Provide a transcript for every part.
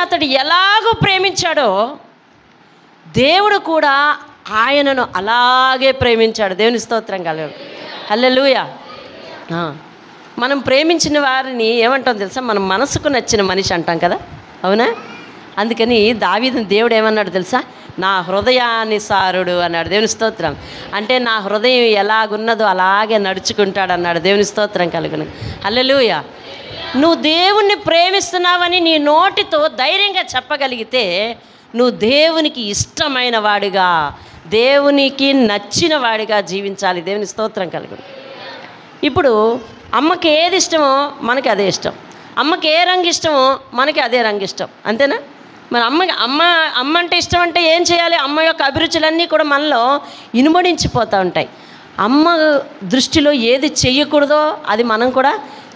అతడు ఎలాగో ప్రేమించాడో దేవుడు కూడా ఆయనను అలాగే ప్రేమించాడు. దేవుని స్తోత్రం కలుగు. హల్లెలూయా. మనం ప్రేమించిన వారిని ఏమంటాం తెలుసా? మనం మనసుకు నచ్చిన మనిషి అంటాం కదా, అవునా? అందుకని దావీదుని దేవుడు ఏమన్నాడు తెలుసా? నా హృదయానుసారుడు అన్నాడు. దేవుని స్తోత్రం. అంటే నా హృదయం ఎలాగున్నదో అలాగే నడుచుకుంటాడు అన్నాడు. దేవుని స్తోత్రం కలుగును. హల్లెలూయా. నువ్వు దేవుణ్ణి ప్రేమిస్తున్నావని నీ నోటితో ధైర్యంగా చెప్పగలిగితే నువ్వు దేవునికి ఇష్టమైన వాడిగా, దేవునికి నచ్చిన వాడిగా జీవించాలి. దేవుని స్తోత్రం కలుగును. ఇప్పుడు అమ్మకి ఏది ఇష్టమో మనకి అదే ఇష్టం, అమ్మకి ఏ రంగు ఇష్టమో మనకి అదే రంగు ఇష్టం, అంతేనా? మరి అమ్మ అంటే ఇష్టం అంటే ఏం చేయాలి? అమ్మ యొక్క అభిరుచులన్నీ కూడా మనలో ఇనుమడించిపోతూ ఉంటాయి. అమ్మ దృష్టిలో ఏది చెయ్యకూడదో అది మనం కూడా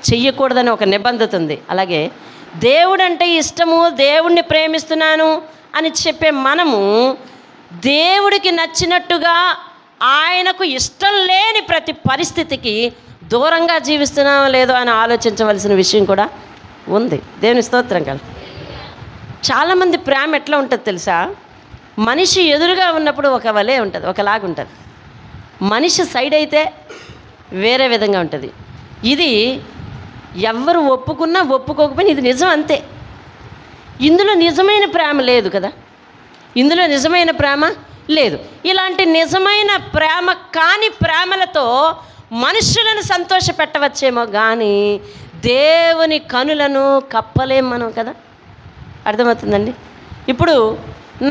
చెయ్యకూడదని ఒక నిబంధత ఉంది. అలాగే దేవుడు అంటే ఇష్టము, దేవుణ్ణి ప్రేమిస్తున్నాను అని చెప్పే మనము దేవుడికి నచ్చినట్టుగా ఆయనకు ఇష్టం లేని ప్రతి పరిస్థితికి దూరంగా జీవిస్తున్నామో లేదో అని ఆలోచించవలసిన విషయం కూడా ఉంది. దేవుని స్తోత్రం కదా. చాలామంది ప్రేమ ఎట్లా ఉంటుంది తెలుసా? మనిషి ఎదురుగా ఉన్నప్పుడు ఒక వలే ఉంటుంది, ఒకలాగుంటుంది. మనిషి సైడ్ అయితే వేరే విధంగా ఉంటుంది. ఇది ఎవరు ఒప్పుకున్నా ఒప్పుకోకపోయినా ఇది నిజం, అంతే. ఇందులో నిజమైన ప్రేమ లేదు కదా, ఇందులో నిజమైన ప్రేమ లేదు. ఇలాంటి నిజమైన ప్రేమ కాని ప్రేమలతో మనుషులను సంతోష పెట్టవచ్చేమో కానీ దేవుని కనులను కప్పలేం మనం కదా. అర్థమవుతుందండి? ఇప్పుడు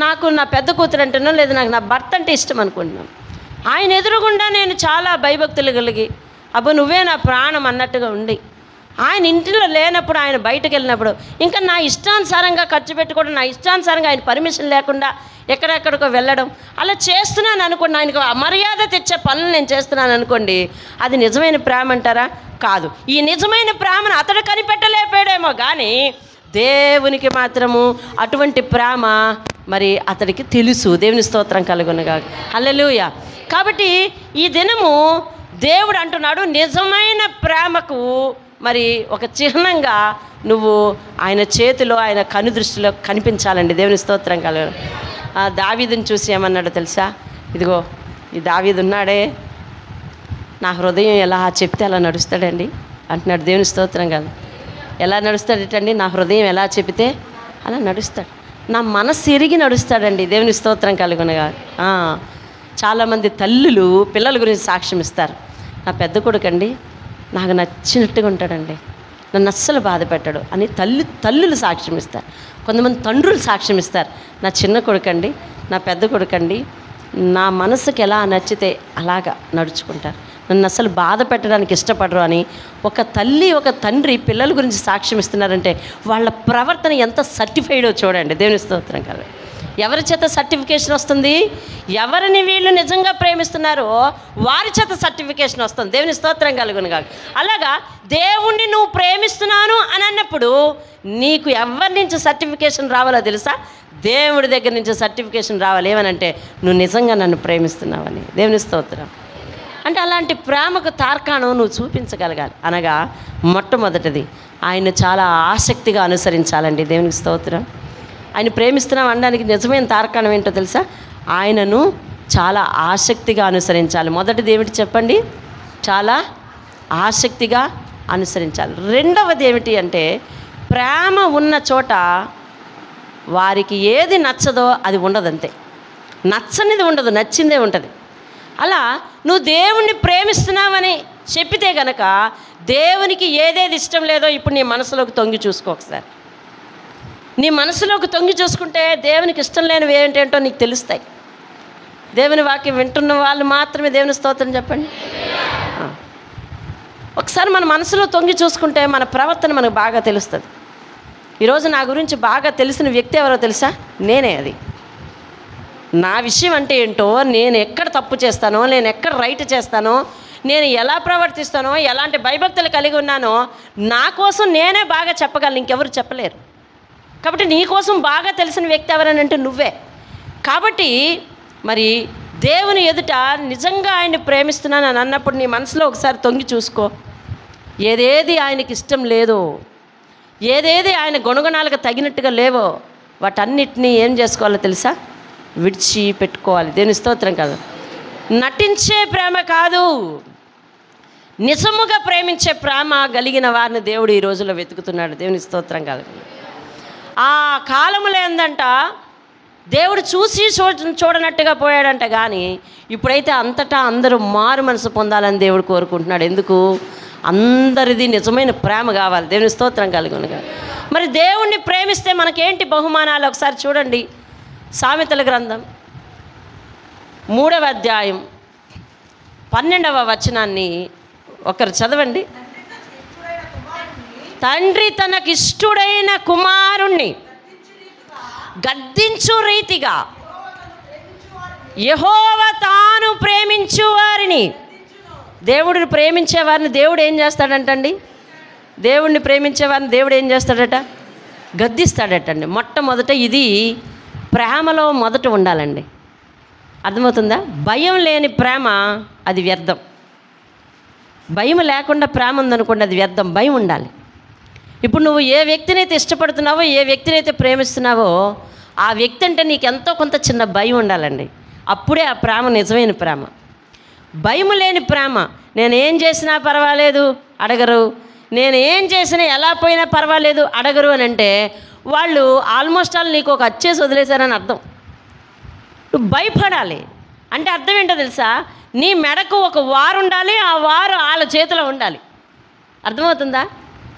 నాకు నా పెద్ద కూతురు అంటున్నాను, లేదా నాకు నా భర్త అంటే ఇష్టం అనుకుంటున్నాను. ఆయన ఎదురుగుండా నేను చాలా భయభక్తులు కలిగి అబ్బో నువ్వే నా ప్రాణం అన్నట్టుగా ఉండి, ఆయన ఇంటిలో లేనప్పుడు, ఆయన బయటకు వెళ్ళినప్పుడు ఇంకా నా ఇష్టానుసారంగా ఖర్చు పెట్టుకోవడం, నా ఇష్టానుసారంగా ఆయన పర్మిషన్ లేకుండా ఎక్కడెక్కడికో వెళ్ళడం అలా చేస్తున్నాను అనుకోండి, ఆయనకు అమర్యాద తెచ్చే పనులు నేను చేస్తున్నాను అనుకోండి, అది నిజమైన ప్రేమ అంటారా? కాదు. ఈ నిజమైన ప్రేమను అతడు కనిపెట్టలేపాడేమో కానీ దేవునికి మాత్రము అటువంటి ప్రేమ మరి అతడికి తెలుసు. దేవుని స్తోత్రం కలుగునుగా. హల్లెలూయా. కాబట్టి ఈ దినము దేవుడు అంటున్నాడు, నిజమైన ప్రేమకు మరి ఒక చిహ్నంగా నువ్వు ఆయన చేతిలో, ఆయన కనుదృష్టిలో కనిపించాలండి. దేవుని స్తోత్రం కలుగు. దావీదుని చూసి ఏమన్నాడు తెలుసా? ఇదిగో ఈ దావీదు ఉన్నాడే, నా హృదయం ఎలా చెప్తే అలా నడుస్తాడండి అంటున్నాడు. దేవుని స్తోత్రం కాదు. ఎలా నడుస్తాడటండి? నా హృదయం ఎలా చెబితే అలా నడుస్తాడు. నా మనసు ఎరిగి నడుస్తాడండి. దేవుని స్తోత్రం కలుగునగా. చాలామంది తల్లులు పిల్లల గురించి సాక్ష్యం ఇస్తారు. నా పెద్ద కొడుకండి నాకు నచ్చినట్టుగా ఉంటాడండి, నన్ను అస్సలు బాధ పెట్టడు అని తల్లులు సాక్ష్యం ఇస్తారు. కొంతమంది తండ్రులు సాక్ష్యం ఇస్తారు, నా చిన్న కొడుకండి, నా పెద్ద కొడుకండి నా మనసుకి ఎలా నచ్చితే అలాగా నడుచుకుంటారు, నన్ను అసలు బాధ పెట్టడానికి ఇష్టపడరు అని ఒక తల్లి ఒక తండ్రి పిల్లల గురించి సాక్ష్యం ఇస్తున్నారంటే వాళ్ళ ప్రవర్తన ఎంత సర్టిఫైడో చూడండి. దేవుని స్తోత్రం కదా. ఎవరి చేత సర్టిఫికేషన్ వస్తుంది? ఎవరిని వీళ్ళు నిజంగా ప్రేమిస్తున్నారో వారి చేత సర్టిఫికేషన్ వస్తుంది. దేవుని స్తోత్రం కలుగును కాదు. అలాగా దేవుణ్ణి నువ్వు ప్రేమిస్తున్నాను అని అన్నప్పుడు నీకు ఎవరి నుంచి సర్టిఫికేషన్ రావాలో తెలుసా? దేవుడి దగ్గర నుంచి సర్టిఫికేషన్ రావాలి. ఏమనంటే నువ్వు నిజంగా నన్ను ప్రేమిస్తున్నావని. దేవుని స్తోత్రం. అంటే అలాంటి ప్రేమకు తార్కాణం నువ్వు చూపించగలగాలి. అనగా మొట్టమొదటిది ఆయన చాలా ఆసక్తిగా అనుసరించాలండి. దేవునికి స్తోత్రం. ఆయన ప్రేమిస్తున్నాం అనడానికి నిజమైన తార్కాణం ఏంటో తెలుసా? ఆయనను చాలా ఆసక్తిగా అనుసరించాలి. మొదటిది ఏమిటి చెప్పండి? చాలా ఆసక్తిగా అనుసరించాలి. రెండవది ఏమిటి అంటే ప్రేమ ఉన్న చోట వారికి ఏది నచ్చదో అది ఉండదంతే. నచ్చనిది ఉండదు, నచ్చిందే ఉంటుంది. అలా నువ్వు దేవుణ్ణి ప్రేమిస్తున్నావని చెప్పితే గనక దేవునికి ఏదేది ఇష్టం లేదో ఇప్పుడు నీ మనసులోకి తొంగి చూసుకో. ఒకసారి నీ మనసులోకి తొంగి చూసుకుంటే దేవునికి ఇష్టం లేనివి ఏంటేంటో నీకు తెలుస్తాయి. దేవుని వాక్యం వింటున్న వాళ్ళు మాత్రమే దేవుని స్తోత్రం చెప్పండి. ఒకసారి మన మనసులో తొంగి చూసుకుంటే మన ప్రవర్తన మనకు బాగా తెలుస్తుంది. ఈరోజు నా గురించి బాగా తెలిసిన వ్యక్తి ఎవరో తెలుసా? నేనే. అది నా విషయం అంటే ఏంటో, నేను ఎక్కడ తప్పు చేస్తానో, నేను ఎక్కడ రైట్ చేస్తానో, నేను ఎలా ప్రవర్తిస్తానో, ఎలాంటి భయభక్తులు కలిగి ఉన్నానో నా కోసం నేనే బాగా చెప్పగలను, ఇంకెవరు చెప్పలేరు. కాబట్టి నీ కోసం బాగా తెలిసిన వ్యక్తి ఎవరనంటే నువ్వే. కాబట్టి మరి దేవుని ఎదుట నిజంగా ఆయన్ని ప్రేమిస్తున్నాను అని అన్నప్పుడు నీ మనసులో ఒకసారి తొంగి చూసుకో. ఏదేది ఆయనకి ఇష్టం లేదో, ఏదేది ఆయన గుణగుణాలకు తగినట్టుగా లేవో వాటన్నిటినీ ఏం చేసుకోవాలో తెలుసా? విడిచి పెట్టుకోవాలి. దేవుని స్తోత్రం కాదు. నటించే ప్రేమ కాదు, నిజముగా ప్రేమించే ప్రేమ కలిగిన వారిని దేవుడు ఈ రోజుల్లో వెతుకుతున్నాడు. దేవుని స్తోత్రం కాదు. ఆ కాలంలో ఏందంట, దేవుడు చూసి చూడనట్టుగా పోయాడంట. కానీ ఇప్పుడైతే అంతటా అందరూ మారు మనసు పొందాలని దేవుడు కోరుకుంటున్నాడు. ఎందుకు? అందరిది నిజమైన ప్రేమ కావాలి. దేవుని స్తోత్రం కలుగునుగా. మరి దేవుణ్ణి ప్రేమిస్తే మనకేంటి బహుమానాలు? ఒకసారి చూడండి, సామెతల గ్రంథం 3వ అధ్యాయం 12వ వచనాన్ని ఒకరు చదవండి. తండ్రి తనకిష్టుడైన కుమారుణ్ణి గద్దించు రీతిగా యెహోవా తాను ప్రేమించు వారిని. దేవుడిని ప్రేమించేవారిని దేవుడు ఏం చేస్తాడంటండి? దేవుడిని ప్రేమించేవారిని దేవుడు ఏం చేస్తాడట? గద్దిస్తాడటండి. మొట్టమొదట ఇది ప్రేమలో మొదట ఉండాలండి. అర్థమవుతుందా? భయం లేని ప్రేమ అది వ్యర్థం. భయం లేకుండా ప్రేమ ఉందనుకోండి, అది వ్యర్థం. భయం ఉండాలి. ఇప్పుడు నువ్వు ఏ వ్యక్తినైతే ఇష్టపడుతున్నావో, ఏ వ్యక్తినైతే ప్రేమిస్తున్నావో, ఆ వ్యక్తి అంటే నీకు ఎంతో కొంత చిన్న భయం ఉండాలండి. అప్పుడే ఆ ప్రేమ నిజమైన ప్రేమ. భయం లేని ప్రేమ, నేనేం చేసినా పర్వాలేదు అడగరు, నేనేం చేసినా ఎలా పోయినా పర్వాలేదు అడగరు అని అంటే వాళ్ళు ఆల్మోస్ట్ ఆల్ నీకు ఒక అచ్చేసి వదిలేశారని అర్థం. నువ్వు భయపడాలి అంటే అర్థం ఏంటో తెలుసా? నీ మెడకు ఒక వారు ఉండాలి, ఆ వారు వాళ్ళ చేతిలో ఉండాలి. అర్థమవుతుందా?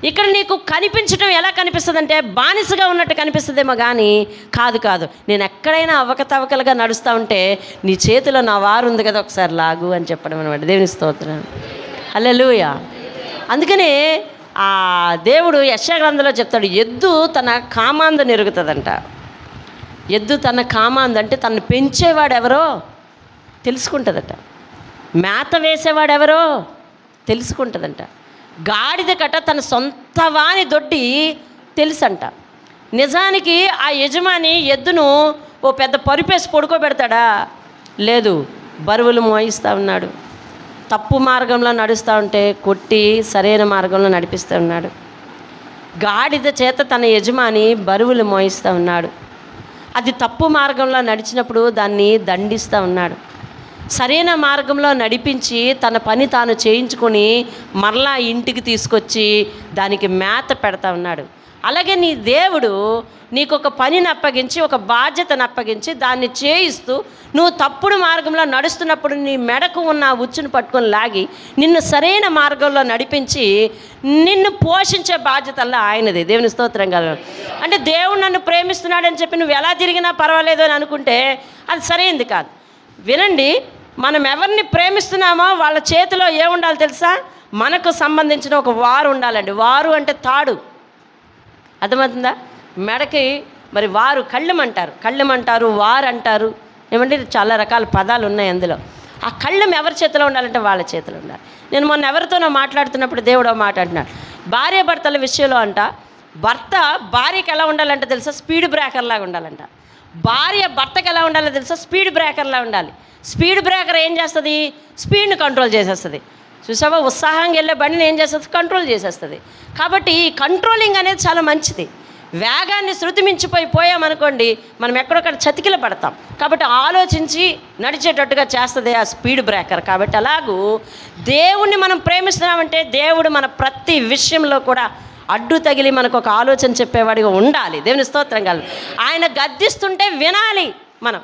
ఇక్కడ నీకు కనిపించడం ఎలా కనిపిస్తుంది అంటే బానిసగా ఉన్నట్టు కనిపిస్తుందేమో, కానీ కాదు. నేను ఎక్కడైనా అవకతవకలుగా నడుస్తూ ఉంటే నీ చేతిలో నా వారు ఉంది కదా, ఒకసారి లాగు అని చెప్పడం అనమాట. దేవుని స్తోత్రం. హల్లెలూయా. అందుకనే ఆ దేవుడు యెషయా గ్రంథంలో చెప్తాడు, ఎద్దు తన కామాంధ నెరుగుతుందంట. ఎద్దు తన కామాంధ అంటే తను పెంచేవాడెవరో తెలుసుకుంటుందట, మేత వేసేవాడెవరో తెలుసుకుంటుందంట. గాడిద కట్ట తన సొంత వాని దొడ్డి తెలుసంట. నిజానికి ఆ యజమాని ఎద్దును ఓ పెద్ద పరుపేసి పడుకోబెడతాడా? లేదు, బరువులు మోయిస్తూ ఉన్నాడు. తప్పు మార్గంలో నడుస్తూ ఉంటే కొట్టి సరైన మార్గంలో నడిపిస్తూ ఉన్నాడు. గాడిద చేత తన యజమాని బరువులు మోయిస్తూ ఉన్నాడు. అది తప్పు మార్గంలో నడిచినప్పుడు దాన్ని దండిస్తూ ఉన్నాడు. సరైన మార్గంలో నడిపించి తన పని తాను చేయించుకొని మరలా ఇంటికి తీసుకొచ్చి దానికి మేత పెడతా ఉన్నాడు. అలాగే నీ దేవుడు నీకు ఒక పనిని అప్పగించి, ఒక బాధ్యతను అప్పగించి దాన్ని చేయిస్తూ నువ్వు తప్పుడు మార్గంలో నడుస్తున్నప్పుడు నీ మెడకు ఉన్న ఉచ్చును పట్టుకొని లాగి నిన్ను సరైన మార్గంలో నడిపించి నిన్ను పోషించే బాధ్యతల్లా ఆయనది. దేవుని స్తోత్రం కలుగు. అంటే దేవుడు నన్ను ప్రేమిస్తున్నాడని చెప్పి నువ్వు ఎలా తిరిగినా పర్వాలేదు అని అనుకుంటే అది సరైనది కాదు. వినండి, మనం ఎవరిని ప్రేమిస్తున్నామో వాళ్ళ చేతిలో ఏముండాలి తెలుసా? మనకు సంబంధించిన ఒక వారు ఉండాలండి. వారు అంటే తాడు. అర్థమవుతుందా? మెడకి మరి వారు కళ్ళెమంటారు, వారు అంటారు. ఏమంటే చాలా రకాల పదాలు ఉన్నాయి అందులో. ఆ కళ్ళెం ఎవరి చేతిలో ఉండాలంటే వాళ్ళ చేతిలో ఉండాలి. నేను మొన్న ఎవరితోనో మాట్లాడుతున్నప్పుడు దేవుడు మాట అంటున్నాడు, భార్య భర్తల విషయంలో అంట భర్త భార్యకి ఎలా ఉండాలంటే తెలుసా? స్పీడ్ బ్రేకర్ లాగా ఉండాలంట. భార్య భర్తకి ఎలా ఉండాలో తెలుసా? స్పీడ్ బ్రేకర్లా ఉండాలి. స్పీడ్ బ్రేకర్ ఏం చేస్తుంది? స్పీడ్ని కంట్రోల్ చేసేస్తుంది. చూసావా, ఉత్సాహంగా వెళ్ళే బండిని ఏం చేస్తుంది? కంట్రోల్ చేసేస్తుంది. కాబట్టి ఈ కంట్రోలింగ్ అనేది చాలా మంచిది. వేగాన్ని శృతి మించిపోయామనుకోండి మనం ఎక్కడొక్కడ చతికిల పడతాం. కాబట్టి ఆలోచించి నడిచేటట్టుగా చేస్తుంది ఆ స్పీడ్ బ్రేకర్. కాబట్టి అలాగూ దేవుణ్ణి మనం ప్రేమిస్తున్నామంటే దేవుడు మన ప్రతి విషయంలో కూడా అడ్డు తగిలి మనకు ఒక ఆలోచన చెప్పేవాడిగా ఉండాలి. దేవుని స్తోత్రం కలుగు. ఆయన గద్దిస్తుంటే వినాలి మనం.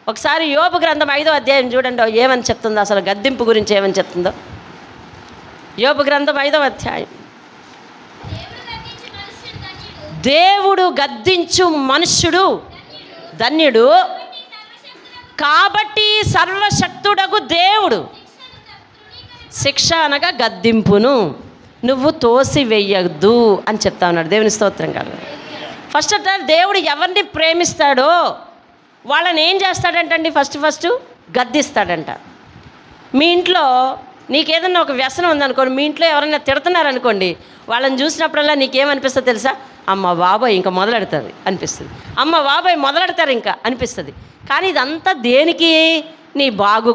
ఒకసారి యోబు గ్రంథం 5వ అధ్యాయం చూడండి, ఏమని చెప్తుందో, అసలు గద్దింపు గురించి ఏమని చెప్తుందో. యోబు గ్రంథం 5వ అధ్యాయం. దేవుడు గద్దించు మనుష్యుడు ధన్యుడు, కాబట్టి సర్వశక్తుడగు దేవుడు శిక్ష అనగా గద్దింపును నువ్వు తోసివేయద్దు అని చెప్తా ఉన్నాడు. దేవుని స్తోత్రం కాదు. ఫస్ట్ అంటే దేవుడు ఎవరిని ప్రేమిస్తాడో వాళ్ళని ఏం చేస్తాడంటండి? ఫస్ట్ గద్దిస్తాడంట. మీ ఇంట్లో నీకేదన్నా ఒక వ్యసనం ఉందనుకోండి, మీ ఇంట్లో ఎవరైనా తిడుతున్నారనుకోండి, వాళ్ళని చూసినప్పుడల్లా నీకేమనిపిస్తుంది తెలుసా? అమ్మ బాబాయ్ ఇంకా మొదలెడతారు అనిపిస్తుంది. అమ్మ బాబాయ్ మొదలెడతారు ఇంకా అనిపిస్తుంది. కానీ ఇదంతా దేనికి? నీ బాగు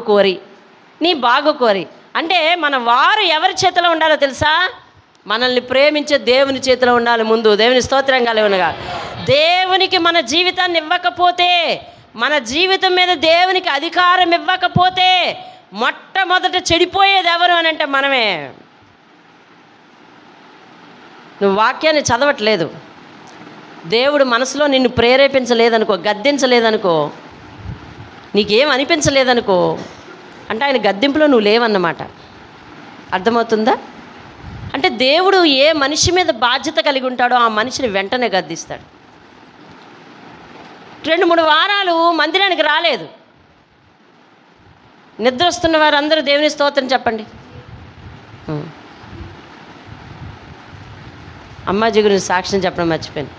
కోరి అంటే మన వారు ఎవరి చేతిలో ఉండాలో తెలుసా? మనల్ని ప్రేమించే దేవుని చేతిలో ఉండాలి ముందు. దేవుని స్తోత్రం కలుగునుగా. దేవునికి మన జీవితాన్ని ఇవ్వకపోతే, మన జీవితం మీద దేవునికి అధికారం ఇవ్వకపోతే మొట్టమొదట చెడిపోయేది ఎవరు అని అంటే మనమే. నువ్వు వాక్యాన్ని చదవట్లేదు, దేవుడు మనసులో నిన్ను ప్రేరేపించలేదనుకో, గద్దించలేదనుకో, నీకేం అనిపించలేదనుకో, అంటే ఆయన గద్దింపులో నువ్వు లేవన్నమాట. అర్థమవుతుందా? అంటే దేవుడు ఏ మనిషి మీద బాధ్యత కలిగి ఉంటాడో ఆ మనిషిని వెంటనే గద్దిస్తాడు. 2-3 వారాలు మందిరానికి రాలేదు, నిద్ర వస్తున్న వారు అందరూ దేవుని స్తోత్రం చెప్పండి. అమ్మాజీ గురించి సాక్ష్యం చెప్పడం మర్చిపోయాను.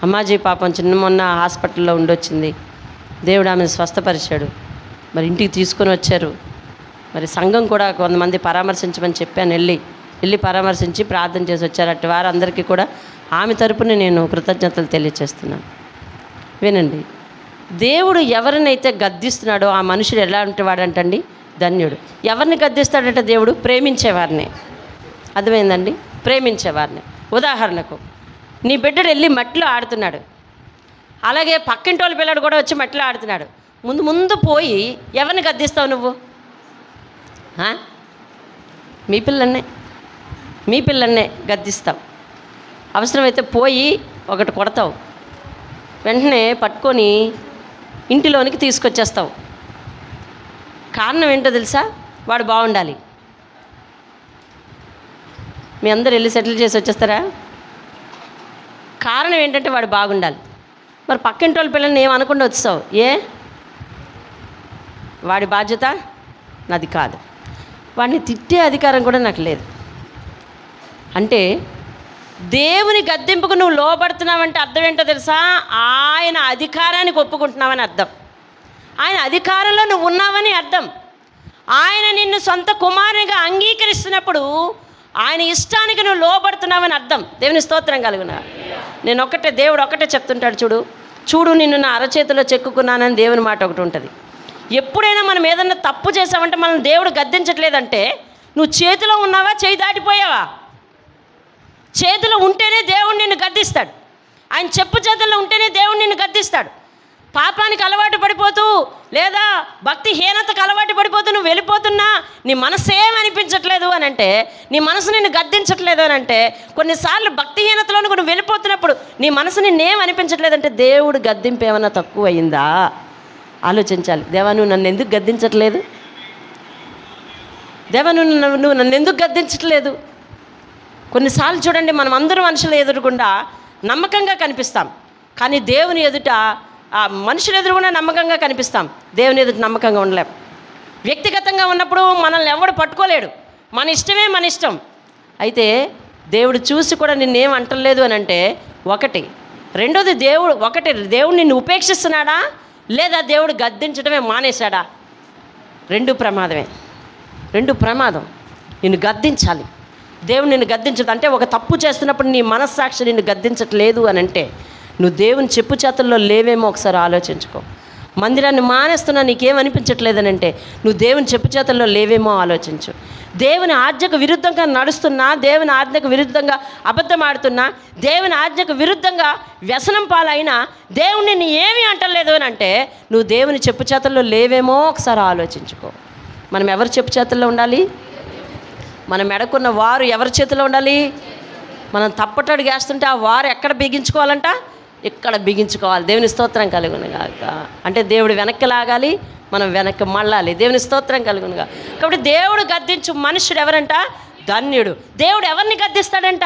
అమ్మాజీ పాపం మొన్న హాస్పిటల్లో ఉండొచ్చింది, దేవుడు ఆమెను స్వస్థపరిచాడు. మరి ఇంటికి తీసుకొని వచ్చారు. మరి సంఘం కూడా కొంతమంది పరామర్శించమని చెప్పాను, వెళ్ళి పరామర్శించి ప్రార్థన చేసి వచ్చారు. అటు వారందరికీ కూడా ఆమె తరపున నేను కృతజ్ఞతలు తెలియచేస్తున్నాను. వినండి, దేవుడు ఎవరినైతే గద్దిస్తున్నాడో ఆ మనుషుడు ఎలా ఉంటేవాడంటండి ధన్యుడు. ఎవరిని గద్దిస్తాడంటే దేవుడు ప్రేమించేవారిని. అర్థమైందండి? ప్రేమించేవారిని. ఉదాహరణకు నీ బిడ్డడు వెళ్ళి మట్టిలో ఆడుతున్నాడు, అలాగే పక్కింటి వాళ్ళ పిల్లడు కూడా వచ్చి మట్టిలో ఆడుతున్నాడు. ముందు పోయి ఎవరిని గద్దిస్తావు నువ్వు? మీ పిల్లన్నే గద్దిస్తావు. అవసరమైతే పోయి ఒకటి కొడతావు, వెంటనే పట్టుకొని ఇంటిలోనికి తీసుకొచ్చేస్తావు. కారణం ఏంటో తెలుసా? వాడు బాగుండాలి. మీ అందరు వెళ్ళి సెటిల్ చేసి వచ్చేస్తారా? కారణం ఏంటంటే వాడు బాగుండాలి. మరి పక్కింటి వాళ్ళ పిల్లల్ని ఏమనకుండా వచ్చావు, ఏ వాడి బాధ్యత నాది కాదు, వాడిని తిట్టే అధికారం కూడా నాకు లేదు. అంటే దేవుని గద్దింపుకు నువ్వు లోబడుతున్నావంటే అర్థం ఏంటో తెలుసా? ఆయన అధికారానికి ఒప్పుకుంటున్నావని అర్థం. ఆయన అధికారంలో నువ్వు ఉన్నావని అర్థం. ఆయన నిన్ను సొంత కుమారునిగా అంగీకరిస్తున్నప్పుడు ఆయన ఇష్టానికి నువ్వు లోబడుతున్నావని అర్థం. దేవుని స్తోత్రం కలుగునా. దేవుడు ఒకటే చెప్తుంటాడు, చూడు నిన్ను నా అరచేతిలో చెక్కుకున్నానని దేవుని మాట ఒకటి ఉంటుంది. ఎప్పుడైనా మనం ఏదన్నా తప్పు చేసావంటే మనం దేవుడు గద్దించట్లేదంటే నువ్వు చేతిలో ఉన్నావా, చేయి దాటిపోయావా? చేతిలో ఉంటేనే దేవుడు నిన్ను గద్దిస్తాడు. ఆయన చెప్పు చేతుల్లో ఉంటేనే దేవుడు నిన్ను గద్దిస్తాడు. పాపానికి అలవాటు పడిపోతూ లేదా భక్తిహీనతకు అలవాటు పడిపోతూ నువ్వు వెళ్ళిపోతున్నా నీ మనసు ఏమనిపించట్లేదు అని అంటే, నీ మనసు నిన్ను గద్దించట్లేదు అని అంటే, కొన్నిసార్లు భక్తిహీనతలో నువ్వు వెళ్ళిపోతున్నప్పుడు నీ మనసు నిన్నేమనిపించట్లేదంటే దేవుడు గద్దింపు ఏమన్నా తక్కువ అయిందా? ఆలోచించాలి. దేవా నువ్వు నన్ను ఎందుకు గద్దించట్లేదు? దేవా నువ్వు నన్ను ఎందుకు గద్దించట్లేదు? కొన్నిసార్లు చూడండి, మనం అందరూ మనుషులు ఎదురుగుండా నమ్మకంగా కనిపిస్తాం, కానీ దేవుని ఎదుట మనుషులు ఎదురుగుండా నమ్మకంగా కనిపిస్తాం, దేవుని ఎదుట నమ్మకంగా ఉండలేం. వ్యక్తిగతంగా ఉన్నప్పుడు మనల్ని ఎవడు పట్టుకోలేడు, మన ఇష్టమే మన ఇష్టం. అయితే దేవుడు చూసి కూడా నిన్నేం అంటలేదు అని అంటే, రెండోది దేవుడు నిన్ను ఉపేక్షిస్తున్నాడా లేదా దేవుడు గద్దించడమే మానేశాడా? రెండు ప్రమాదం. నిన్ను గద్దించాలి. దేవుడు నిన్ను గద్దించదు అంటే, ఒక తప్పు చేస్తున్నప్పుడు నీ మనస్సాక్షి నిన్ను గద్దించట్లేదు అని అంటే నువ్వు దేవుని చెప్పు చేతుల్లో లేవేమో ఒకసారి ఆలోచించుకో. మందిరాన్ని మానేస్తున్నా నీకేమనిపించట్లేదని అంటే నువ్వు దేవుని చెప్పు చేతుల్లో లేవేమో ఆలోచించు. దేవుని ఆజ్ఞకు విరుద్ధంగా నడుస్తున్నా, దేవుని ఆజ్ఞకు విరుద్ధంగా అబద్ధం ఆడుతున్నా, దేవుని ఆజ్ఞకు విరుద్ధంగా వ్యసనం పాలైనా దేవుడు నిన్ను ఏమీ అంటలేదు అని అంటే నువ్వు దేవుని చెప్పు చేతుల్లో లేవేమో ఒకసారి ఆలోచించుకో. మనం ఎవరి చెప్పు చేతుల్లో ఉండాలి? మనం మెడకున్న వారు ఎవరి చేతిలో ఉండాలి? మనం తప్పటడుగు వేస్తుంటే ఆ వారు ఎక్కడ బిగించుకోవాలంట? ఇక్కడ బిగించుకోవాలి. దేవుని స్తోత్రం కలుగునుగాక. అంటే దేవుడు వెనక్కి లాగాలి, మనం వెనక్కి మళ్ళాలి. దేవుని స్తోత్రం కలుగునుగా. కాబట్టి దేవుడు గద్దించు మనుషుడు ఎవరంట? ధన్యుడు. దేవుడు ఎవరిని గద్దిస్తాడంట?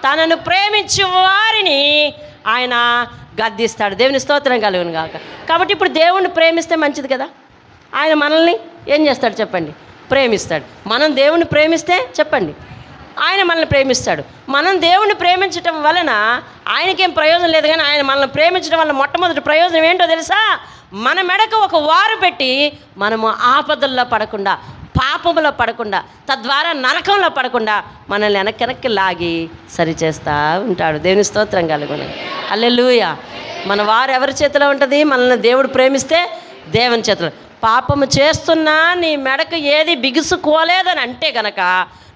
తనను ప్రేమించు వారిని ఆయన గద్దిస్తాడు. దేవుని స్తోత్రం కలుగునుగాక. కాబట్టి ఇప్పుడు దేవుణ్ణి ప్రేమిస్తే మంచిది కదా. ఆయన మనల్ని ఏం చేస్తాడు చెప్పండి? ప్రేమిస్తాడు. మనం దేవుణ్ణి ప్రేమిస్తే చెప్పండి, ఆయన మనల్ని ప్రేమిస్తాడు. మనం దేవుణ్ణి ప్రేమించటం వలన ఆయనకేం ప్రయోజనం లేదు, కానీ ఆయన మనల్ని ప్రేమించడం వల్ల మొట్టమొదటి ప్రయోజనం ఏంటో తెలుసా? మన మెడకు ఒక వారు పెట్టి మనము ఆపదల్లో పడకుండా, పాపములో పడకుండా, తద్వారా నరకంలో పడకుండా మనల్ని వెనక్కి లాగి సరిచేస్తూ ఉంటాడు. దేవుని స్తోత్రం కలుగును. హల్లెలూయా. మన వారు ఎవరి చేతిలో ఉంటుంది? మనల్ని దేవుడు ప్రేమిస్తే దేవుని చేతిలో. పాపము చేస్తున్నా నీ మెడకు ఏది బిగుసుకోలేదని అంటే గనక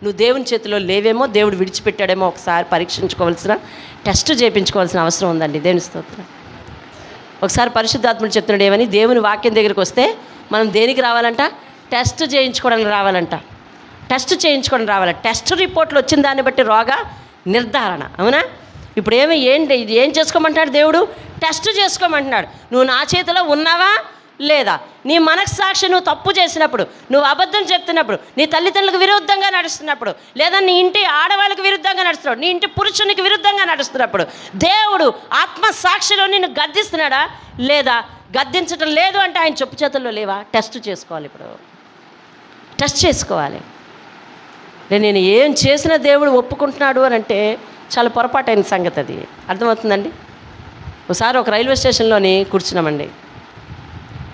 నువ్వు దేవుని చేతిలో లేవేమో, దేవుడు విడిచిపెట్టాడేమో ఒకసారి పరీక్షించుకోవాల్సిన, టెస్ట్ చేయించుకోవాల్సిన అవసరం ఉందండి. దేవుని స్తోత్రం. ఒకసారి పరిశుద్ధాత్ముడు చెప్తున్నాడు ఏమని, దేవుని వాక్యం దగ్గరికి వస్తే మనం దేనికి రావాలంట? టెస్ట్ చేయించుకోవడానికి రావాలంట. టెస్ట్ చేయించుకోవడానికి రావాలి. టెస్ట్ రిపోర్ట్లు వచ్చిన దాన్ని బట్టి రోగ నిర్ధారణ. అవునా? ఇప్పుడు ఏంటి ఇది ఏం చేసుకోమంటున్నాడు దేవుడు? టెస్ట్ చేసుకోమంటున్నాడు. నువ్వు నా చేతిలో ఉన్నావా లేదా? నీ మనస్సాక్షి నువ్వు తప్పు చేసినప్పుడు, నువ్వు అబద్ధం చెప్తున్నప్పుడు, నీ తల్లిదండ్రులకు విరుద్ధంగా నడుస్తున్నప్పుడు, లేదా నీ ఇంటి ఆడవాళ్ళకి విరుద్ధంగా నడుస్తున్నాడు, నీ ఇంటి పురుషునికి విరుద్ధంగా నడుస్తున్నప్పుడు దేవుడు ఆత్మసాక్షిలో నిన్ను గద్దిస్తున్నాడా లేదా? గద్దించటం లేదు అంటే ఆయన చెప్పు చేతుల్లో లేవా? టెస్ట్ చేసుకోవాలి. ఇప్పుడు టెస్ట్ చేసుకోవాలి. నేను ఏం చేసినా దేవుడు ఒప్పుకుంటున్నాడు అని అంటే చాలా పొరపాటైన సంగతి అది. అర్థమవుతుందండి? ఒకసారి ఒక రైల్వే స్టేషన్లోని కూర్చున్నామండి.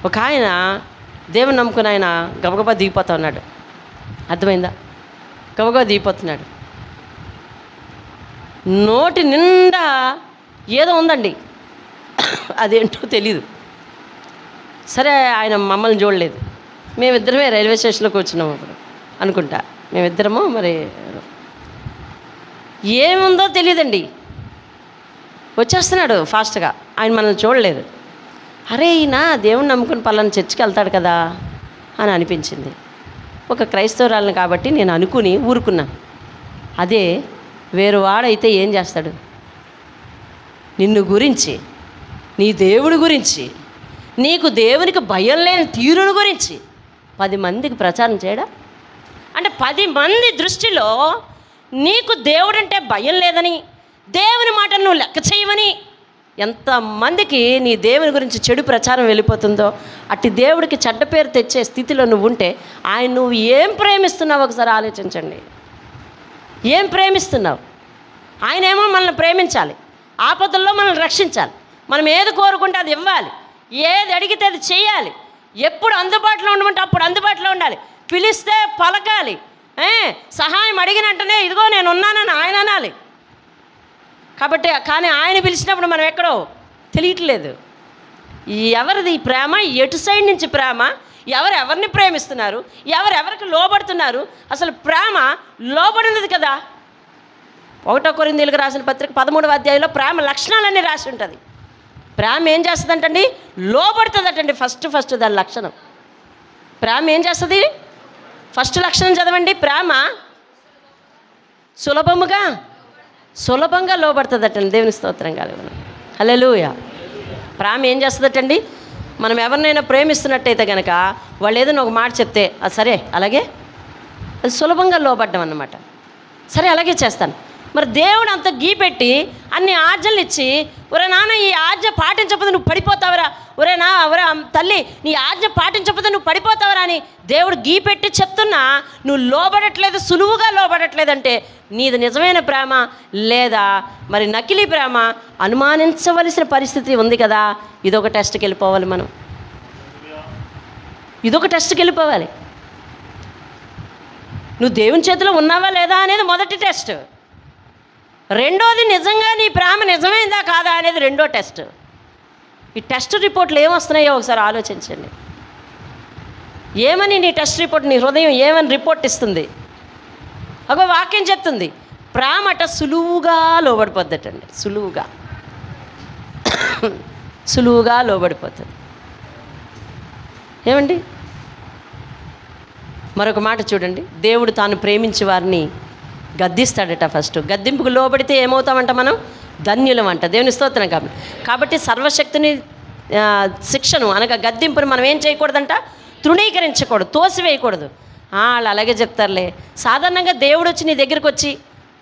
ఒక ఆయన దేవుని నమ్ముకుని ఆయన గబగబా దిగిపోతా ఉన్నాడు. అర్థమైందా? గబగబా దిగిపోతున్నాడు. నోటి నిండా ఏదో ఉందండి, అదేంటో తెలీదు. సరే, ఆయన మమ్మల్ని చూడలేదు. మేమిద్దరమే రైల్వే స్టేషన్లో కూర్చున్నాము అప్పుడు అనుకుంటా. మేమిద్దరము మరి ఏముందో తెలియదండి, వచ్చేస్తున్నాడు ఫాస్ట్గా. ఆయన మనల్ని చూడలేదు. అరే, ఈయన దేవుణ్ణి నమ్ముకుని పలానా చర్చికి వెళ్తాడు కదా అని అనిపించింది. ఒక క్రైస్తవురాలను కాబట్టి నేను అనుకుని ఊరుకున్నాను. అదే వేరు వాడైతే ఏం చేస్తాడు? నిన్ను గురించి, నీ దేవుడి గురించి, నీకు దేవునికి భయం లేని తీరుని గురించి 10 మందికి ప్రచారం చేయడా? అంటే 10 మంది దృష్టిలో నీకు దేవుడంటే భయం లేదని, దేవుని మాట నువ్వు లెక్క చేయవని ఎంతమందికి నీ దేవుని గురించి చెడు ప్రచారం వెళ్ళిపోతుందో, అట్టి దేవుడికి చెడ్డ పేరు తెచ్చే స్థితిలో నువ్వు ఉంటే ఆయన నువ్వు ఏం ప్రేమిస్తున్నావు ఒకసారి ఆలోచించండి. ఏం ప్రేమిస్తున్నావు? ఆయన ఏమో మనల్ని ప్రేమించాలి, ఆపదల్లో మనల్ని రక్షించాలి, మనం ఏది కోరుకుంటే అది ఇవ్వాలి, ఏది అడిగితే అది చేయాలి, ఎప్పుడు అందుబాటులో ఉండమంటే అప్పుడు అందుబాటులో ఉండాలి, పిలిస్తే పలకాలి, సహాయం అడిగిన వెంటనే ఇదిగో నేను ఉన్నానని ఆయన అనాలి. కాబట్టి కానీ ఆయన పిలిచినప్పుడు మనం ఎక్కడో తెలియట్లేదు. ఎవరిది ఈ ప్రేమ? ఎటు సైడ్ నుంచి ప్రేమ? ఎవరిని ప్రేమిస్తున్నారు? ఎవరికి లోబడుతున్నారు? అసలు ప్రేమ లోబడినది కదా. 1 కొరింథీయులకు రాసిన పత్రిక 13వ అధ్యాయంలో ప్రేమ లక్షణాలన్నీ రాసి ఉంటుంది. ప్రేమ ఏం చేస్తుందంటండి? లోబడుతుందటండి. ఫస్ట్ దాని లక్షణం. ప్రేమ ఏం చేస్తుంది? ఫస్ట్ లక్షణం చదవండి. ప్రేమ సులభంగా లోబడుతుందటండి. దేవుని స్తోత్రం కలుగును. హల్లెలూయా. ప్రేమ ఏం చేస్తుందటండి? మనం ఎవరినైనా ప్రేమిస్తున్నట్టయితే కనుక వాళ్ళు ఏదైనా ఒక మాట చెప్తే అది సరే అలాగే, అది సులభంగా లోబడ్డం అన్నమాట. సరే అలాగే చేస్తాను. మరి దేవుడు అంత గీపెట్టి అన్ని ఆజ్ఞలు ఇచ్చి, ఒరే నాన్న ఈ ఆజ్ఞ పాటించకపోతే నువ్వు పడిపోతావరా, ఒరే తల్లి నీ ఆజ్ఞ పాటించకపోతే నువ్వు పడిపోతావరా అని దేవుడు గీపెట్టి చెప్తున్నా నువ్వు లోబడట్లేదు, సులువుగా లోబడట్లేదంటే నీది నిజమైన ప్రేమ లేదా మరి నకిలీ ప్రేమ? అనుమానించవలసిన పరిస్థితి ఉంది కదా. ఇదొక టెస్ట్కి వెళ్ళిపోవాలి మనం. ఇదొక టెస్ట్కి వెళ్ళిపోవాలి. నువ్వు దేవుని చేతిలో ఉన్నావా లేదా అనేది మొదటి టెస్ట్. రెండోది నిజంగా నీ ప్రేమ నిజమైందా కాదా అనేది రెండో టెస్ట్. ఈ టెస్ట్ రిపోర్ట్లు ఏమొస్తున్నాయో ఒకసారి ఆలోచించండి. ఏమని నీ టెస్ట్ రిపోర్ట్, నీ హృదయం ఏమని రిపోర్ట్ ఇస్తుంది? ఒక వాక్యం చెప్తుంది, ప్రేమట సులువుగా లోబడిపోద్దటండి. సులువుగా లోబడిపోతుంది. ఏమండి? మరొక మాట చూడండి. దేవుడు తాను ప్రేమించే వారిని గద్దిస్తాడట. ఫస్ట్ గద్దింపుకు లోబడితే ఏమవుతామంట? మనం ధన్యులం అంట. దేవుని స్తోత్రం. కాబట్టి సర్వశక్తిని శిక్షను అనగా గద్దింపుని మనం ఏం చేయకూడదంట? తృణీకరించకూడదు, తోసివేయకూడదు. వాళ్ళు అలాగే చెప్తారులే. సాధారణంగా దేవుడు వచ్చి నీ దగ్గరికి వచ్చి,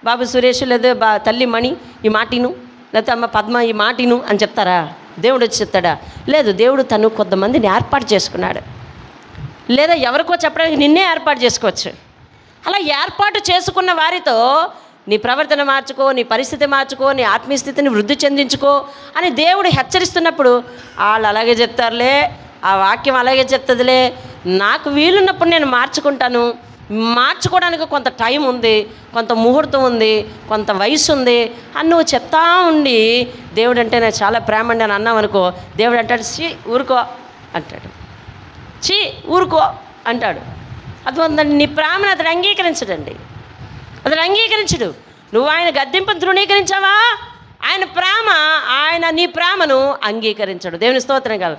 బాబు సురేష్ లేదా తల్లి మణి ఈ మాటిను, లేకపోతే అమ్మ పద్మ ఈ మాటిను అని చెప్తారా? దేవుడు వచ్చి చెప్తాడా? లేదు. దేవుడు తను కొంతమందిని ఏర్పాటు చేసుకున్నాడు, లేదా ఎవరికో చెప్పడానికి నిన్నే ఏర్పాటు చేసుకోవచ్చు. అలా ఏర్పాటు చేసుకున్న వారితో నీ ప్రవర్తన మార్చుకో, నీ పరిస్థితి మార్చుకో, నీ ఆత్మీయ స్థితిని వృద్ధి చెందించుకో అని దేవుడు హెచ్చరిస్తున్నప్పుడు వాళ్ళు అలాగే చెప్తారులే, ఆ వాక్యం అలాగే చెప్తుందిలే, నాకు వీలున్నప్పుడు నేను మార్చుకుంటాను, మార్చుకోవడానికి కొంత టైం ఉంది, కొంత ముహూర్తం ఉంది, కొంత వయసు ఉంది అని నువ్వు చెప్తా ఉండి దేవుడు అంటే నాకు చాలా ప్రేమ అండి అని అన్నావు అనుకో, దేవుడు అంటాడు ఊరుకో అంటాడు. చీ ఊరుకో అంటాడు. అర్థమవుతుందండి? నీ ప్రేమను అతడు అంగీకరించడండి, అతడు అంగీకరించడు. నువ్వు ఆయన గద్దింపును ధృవీకరించావా, ఆయన నీ ప్రేమను అంగీకరించడు. దేవుని స్తోత్రం కాదు.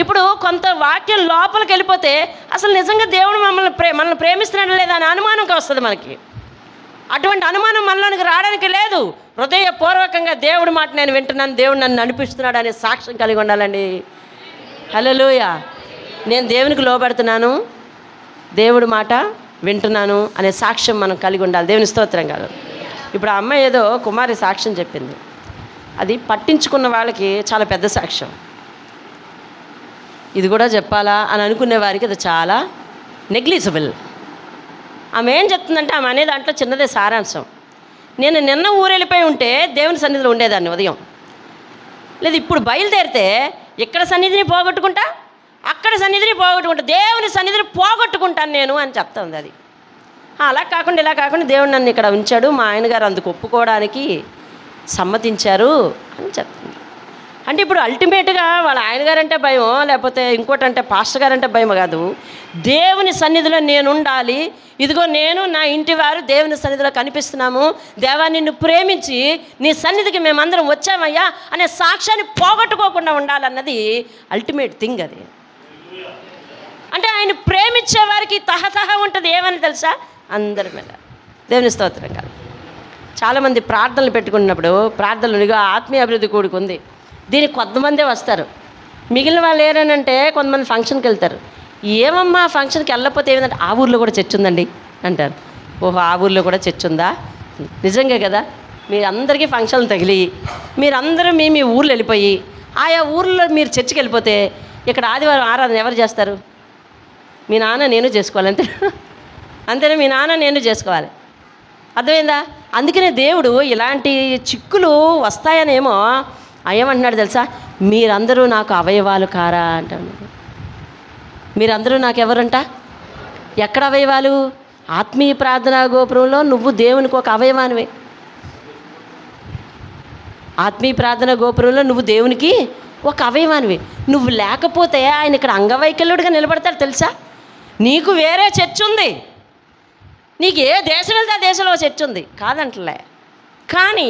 ఇప్పుడు కొంత వాక్యం లోపలికి వెళ్ళిపోతే అసలు నిజంగా దేవుడు మనల్ని ప్రేమిస్తున్నాడు లేదా అని అనుమానంగా వస్తుంది మనకి. అటువంటి అనుమానం మనలోనికి రావడానికి లేదు. హృదయపూర్వకంగా దేవుడి మాట నేను వింటున్నాను, దేవుడు నన్ను నడిపిస్తున్నాడు అనే సాక్ష్యం కలిగి ఉండాలండి. హల్లెలూయా. నేను దేవునికి లోబడుతున్నాను, దేవుడి మాట వింటున్నాను అనే సాక్ష్యం మనం కలిగి ఉండాలి. దేవుని స్తోత్రం కాదు. ఇప్పుడు ఆ అమ్మాయి ఏదో కుమారి సాక్ష్యం చెప్పింది, అది పట్టించుకున్న వాళ్ళకి చాలా పెద్ద సాక్ష్యం. ఇది కూడా చెప్పాలా అని అనుకునే వారికి అది చాలా నెగ్లిజిబుల్. ఆమె ఏం చెప్తుందంటే, ఆమె అనే దాంట్లో చిన్నదే సారాంశం. నేను నిన్న ఊరెళ్ళిపోయి ఉంటే దేవుని సన్నిధిలో ఉండేదాన్ని ఉదయం, లేదు ఇప్పుడు బయలుదేరితే ఇక్కడ సన్నిధిని పోగొట్టుకుంటా, అక్కడ సన్నిధిని పోగొట్టుకుంటా, దేవుని సన్నిధిని పోగొట్టుకుంటాను నేను అని చెప్తుంది. అది అలా కాకుండా ఇలా కాకుండా దేవుడు నన్ను ఇక్కడ ఉంచాడు, మా ఆయనగారు అందుకు ఒప్పుకోవడానికి సమ్మతించారు అని చెప్తుంది. అంటే ఇప్పుడు అల్టిమేట్గా వాళ్ళ ఆయనగారు అంటే భయం, లేకపోతే ఇంకోటంటే పాస్టర్ గారు అంటే భయం కాదు. దేవుని సన్నిధిలో నేను ఉండాలి, ఇదిగో నేను నా ఇంటి వారు దేవుని సన్నిధిలో కనిపిస్తున్నాము, దేవా నిన్ను ప్రేమించి నీ సన్నిధికి మేమందరం వచ్చామయ్యా అనే సాక్ష్యాన్ని పోగొట్టుకోకుండా ఉండాలన్నది అల్టిమేట్ థింగ్. అది అంటే ఆయన ప్రేమించే వారికి తహతహ ఉంటుంది. ఏమని తెలుసా? అందరి మీద. దేవుని స్తోత్రం కాదు. చాలామంది ప్రార్థనలు పెట్టుకున్నప్పుడు ప్రార్థనలు ఆత్మీయ అభివృద్ధి కూడుకుంది, దీనికి కొంతమందే వస్తారు, మిగిలిన వాళ్ళు ఏరనంటే కొంతమంది ఫంక్షన్కి వెళ్తారు. ఏమమ్మా ఫంక్షన్కి వెళ్ళకపోతే ఏమిటంటే ఆ ఊర్లో కూడా చర్చ్ ఉందండి అంటారు. ఓహో ఆ ఊర్లో కూడా చర్చ్ ఉందా? నిజంగా కదా, మీరందరికీ ఫంక్షన్లు తగిలి మీరందరూ మీ ఊర్లో వెళ్ళిపోయి ఆయా ఊర్లో మీరు చర్చికి వెళ్ళిపోతే ఇక్కడ ఆదివారం ఆరాధన ఎవరు చేస్తారు? మీ నాన్న నేను చేసుకోవాలి, అంతేనా? మీ నాన్న నేను చేసుకోవాలి. అర్థమైందా? అందుకనే దేవుడు ఇలాంటి చిక్కులు వస్తాయనేమో ఏమంటున్నాడు తెలుసా? మీరందరూ నాకు అవయవాలు కారా అంటాడు. మీరందరూ నాకు ఎవరంట? ఎక్కడ అవయవాలు? ఆత్మీయ ప్రార్థనా గోపురంలో నువ్వు దేవునికి ఒక అవయవానివే. ఆత్మీయ ప్రార్థనా గోపురంలో నువ్వు దేవునికి ఒక అవయవానివి. నువ్వు లేకపోతే ఆయన ఇక్కడ అంగవైకల్యుడిగా నిలబడతాడు తెలుసా? నీకు వేరే చర్చ్ ఉంది, నీకు ఏ దేశం వెళ్తే ఆ దేశంలో చర్చ్ ఉంది కాదంటలే, కానీ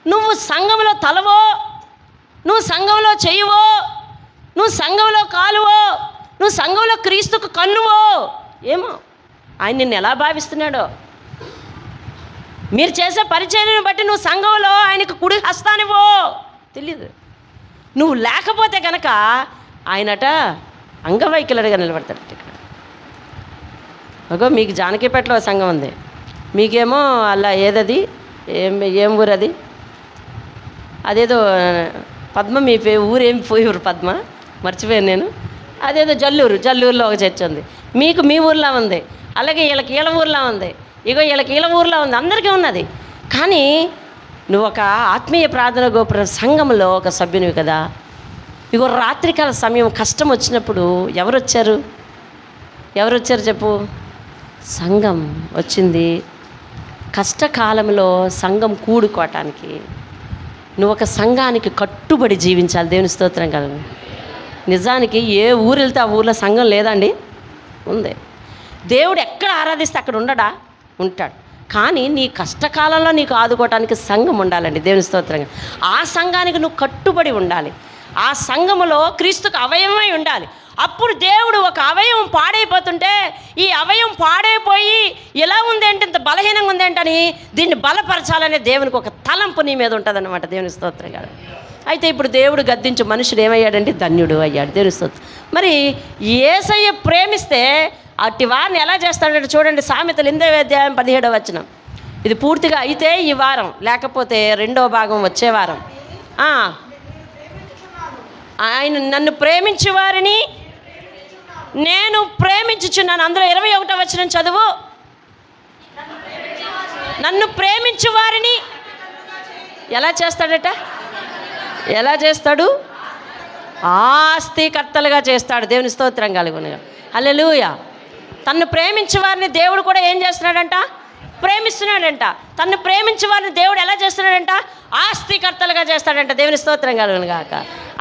నువ్వు సంఘంలో తలవో, నువ్వు సంఘంలో చెయ్యవో, నువ్వు సంఘంలో కాలువో, నువ్వు సంఘంలో క్రీస్తుకు కన్నువో ఏమో ఆయన నిన్ను ఎలా భావిస్తున్నాడో. మీరు చేసే పరిచర్యను బట్టి నువ్వు సంఘంలో ఆయనకు కుడి హస్తానివో తెలియదు. నువ్వు లేకపోతే కనుక ఆయనట అంగవైకల్యుడిగా నిలబడతాడు. అగో మీకు జానకిపేటలో సంఘం ఉంది, మీకేమో అలా ఏదది ఏం ఊరు అది, అదేదో పద్మ, మీ ఊరేం ఊరు పద్మ మర్చిపోయాను నేను, అదేదో జల్లూరులో ఒక చర్చ్ ఉంది, మీకు మీ ఊర్లో ఉంది, అలాగే వీళ్ళకి వీళ్ళ ఊర్లో ఉంది, ఇగో వీళ్ళకి వీళ్ళ ఊర్లో ఉంది, అందరికీ ఉన్నది. కానీ నువ్వు ఒక ఆత్మీయ ప్రార్థన గోపుర సంఘంలో ఒక సభ్యునివి కదా. ఇగో రాత్రికాల సమయం కష్టం వచ్చినప్పుడు ఎవరు వచ్చారు చెప్పు? సంఘం వచ్చింది. కష్టకాలంలో సంఘం కూడుకోవటానికి నువ్వు ఒక సంఘానికి కట్టుబడి జీవించాలి. దేవుని స్తోత్రం కలుగు. నిజానికి ఏ ఊరు వెళ్తే ఆ ఊర్లో సంఘం లేదండి, ఉంది. దేవుడు ఎక్కడ ఆరాధిస్తే అక్కడ ఉండడా? ఉంటాడు. కానీ నీ కష్టకాలంలో నీకు ఆదుకోవటానికి సంఘం ఉండాలండి. దేవుని స్తోత్రంగా ఆ సంఘానికి నువ్వు కట్టుబడి ఉండాలి. ఆ సంఘములో క్రీస్తుకు అవయవమై ఉండాలి. అప్పుడు దేవుడు ఒక అవయవం పాడైపోతుంటే ఈ అవయవం పాడైపోయి ఎలా ఉందేంటి, ఇంత బలహీనంగా ఉందేంటని దీన్ని బలపరచాలనే దేవునికి ఒక తలంపు నీ మీద ఉంటుంది అన్నమాట. దేవుని స్తోత్రం కాదు. అయితే ఇప్పుడు దేవుడు గద్దించు మనుషుడు ఏమయ్యాడంటే ధన్యుడు అయ్యాడు. దేవుని స్తోత్రం. మరి యేసయ్య ప్రేమిస్తే అట్టి వారిని ఎలా చేస్తాడంటే చూడండి, సామెతలు 8వ అధ్యాయం 17వ వచనం. ఇది పూర్తిగా అయితే ఈ వారం, లేకపోతే 2వ భాగం వచ్చే వారం. ఆయన నన్ను ప్రేమించే వారిని నేను ప్రేమించుచున్నాను. అందులో 21వ వచనం చదువు. నన్ను ప్రేమించు వారిని ఎలా చేస్తాడట? ఎలా చేస్తాడు? ఆస్తికర్తలుగా చేస్తాడు. దేవుని స్తోత్రం కలుగునుగా. హల్లెలూయా. తన్ను ప్రేమించే వారిని దేవుడు కూడా ఏం చేస్తున్నాడంట? ప్రేమిస్తున్నాడంట. తను ప్రేమించే వారిని దేవుడు ఎలా చేస్తున్నాడంట? ఆస్తికర్తలుగా చేస్తాడంట. దేవుని స్తోత్రం కలుగును గాక.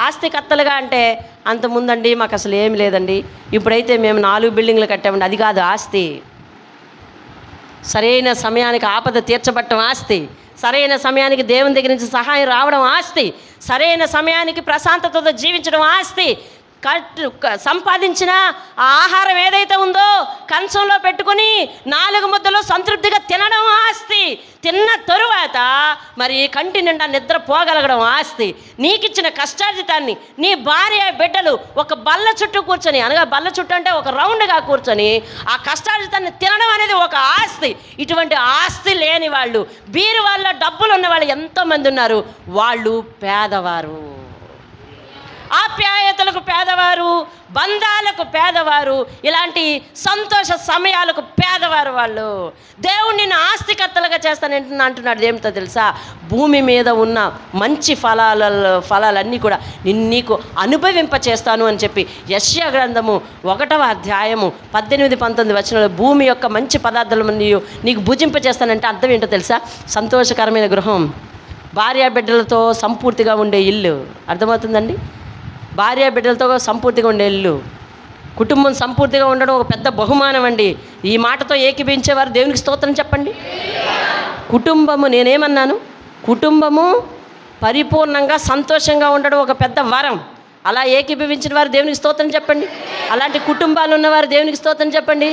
ఆస్తికర్తలుగా అంటే అంతకుముందండి మాకు అసలు ఏమి లేదండి, ఇప్పుడైతే మేము 4 బిల్డింగ్లు కట్టామండి, అది కాదు ఆస్తి. సరైన సమయానికి ఆపద తీర్చబట్టడం ఆస్తి, సరైన సమయానికి దేవుని దగ్గర నుంచి సహాయం రావడం ఆస్తి, సరైన సమయానికి ప్రశాంతతతో జీవించడం ఆస్తి. సంపాదించిన ఆ ఆహారం ఏదైతే ఉందో కంచంలో పెట్టుకుని 4 ముద్దలు సంతృప్తిగా తినడం ఆస్తి. తిన్న తరువాత మరి కంటి నిండా నిద్ర పోగలగడం ఆస్తి. నీకిచ్చిన కష్టార్జితాన్ని నీ భార్య బిడ్డలు ఒక బల్ల చుట్టూ కూర్చొని, అనగా బల్ల చుట్టూ అంటే ఒక రౌండ్గా కూర్చొని ఆ కష్టార్జితాన్ని తినడం అనేది ఒక ఆస్తి. ఇటువంటి ఆస్తి లేని వాళ్ళు, బీరు వాళ్ళ డబ్బులు ఉన్న వాళ్ళు ఎంతోమంది ఉన్నారు. వాళ్ళు పేదవారు, ఆప్యాయతలకు పేదవారు, బంధాలకు పేదవారు, ఇలాంటి సంతోష సమయాలకు పేదవారు వాళ్ళు. దేవుడు నిన్ను ఆస్తికర్తలుగా చేస్తానంటున్నా అంటున్నాడు. ఏమిటో తెలుసా? భూమి మీద ఉన్న మంచి ఫలాలన్నీ కూడా నీకు అనుభవింప చేస్తాను అని చెప్పి యెషయా గ్రంథము 1వ అధ్యాయము 18-19 వచనాలు భూమి యొక్క మంచి పదార్థాలు నీకు భుజింప చేస్తానంటే అర్థం ఏంటో తెలుసా? సంతోషకరమైన గృహం, భార్య బిడ్డలతో సంపూర్తిగా ఉండే ఇల్లు. అర్థమవుతుందండి? భార్య బిడ్డలతో సంపూర్తిగా ఉండే ఇల్లు, కుటుంబం సంపూర్తిగా ఉండడం ఒక పెద్ద బహుమానం అండి. ఈ మాటతో ఏకీభించేవారు దేవునికి స్తోత్రం చెప్పండి. కుటుంబము, నేనేమన్నాను? కుటుంబము పరిపూర్ణంగా సంతోషంగా ఉండడం ఒక పెద్ద వరం. అలా ఏకీభవించిన వారు దేవునికి స్తోత్రం చెప్పండి. అలాంటి కుటుంబాలు ఉన్నవారు దేవునికి స్తోత్రం చెప్పండి.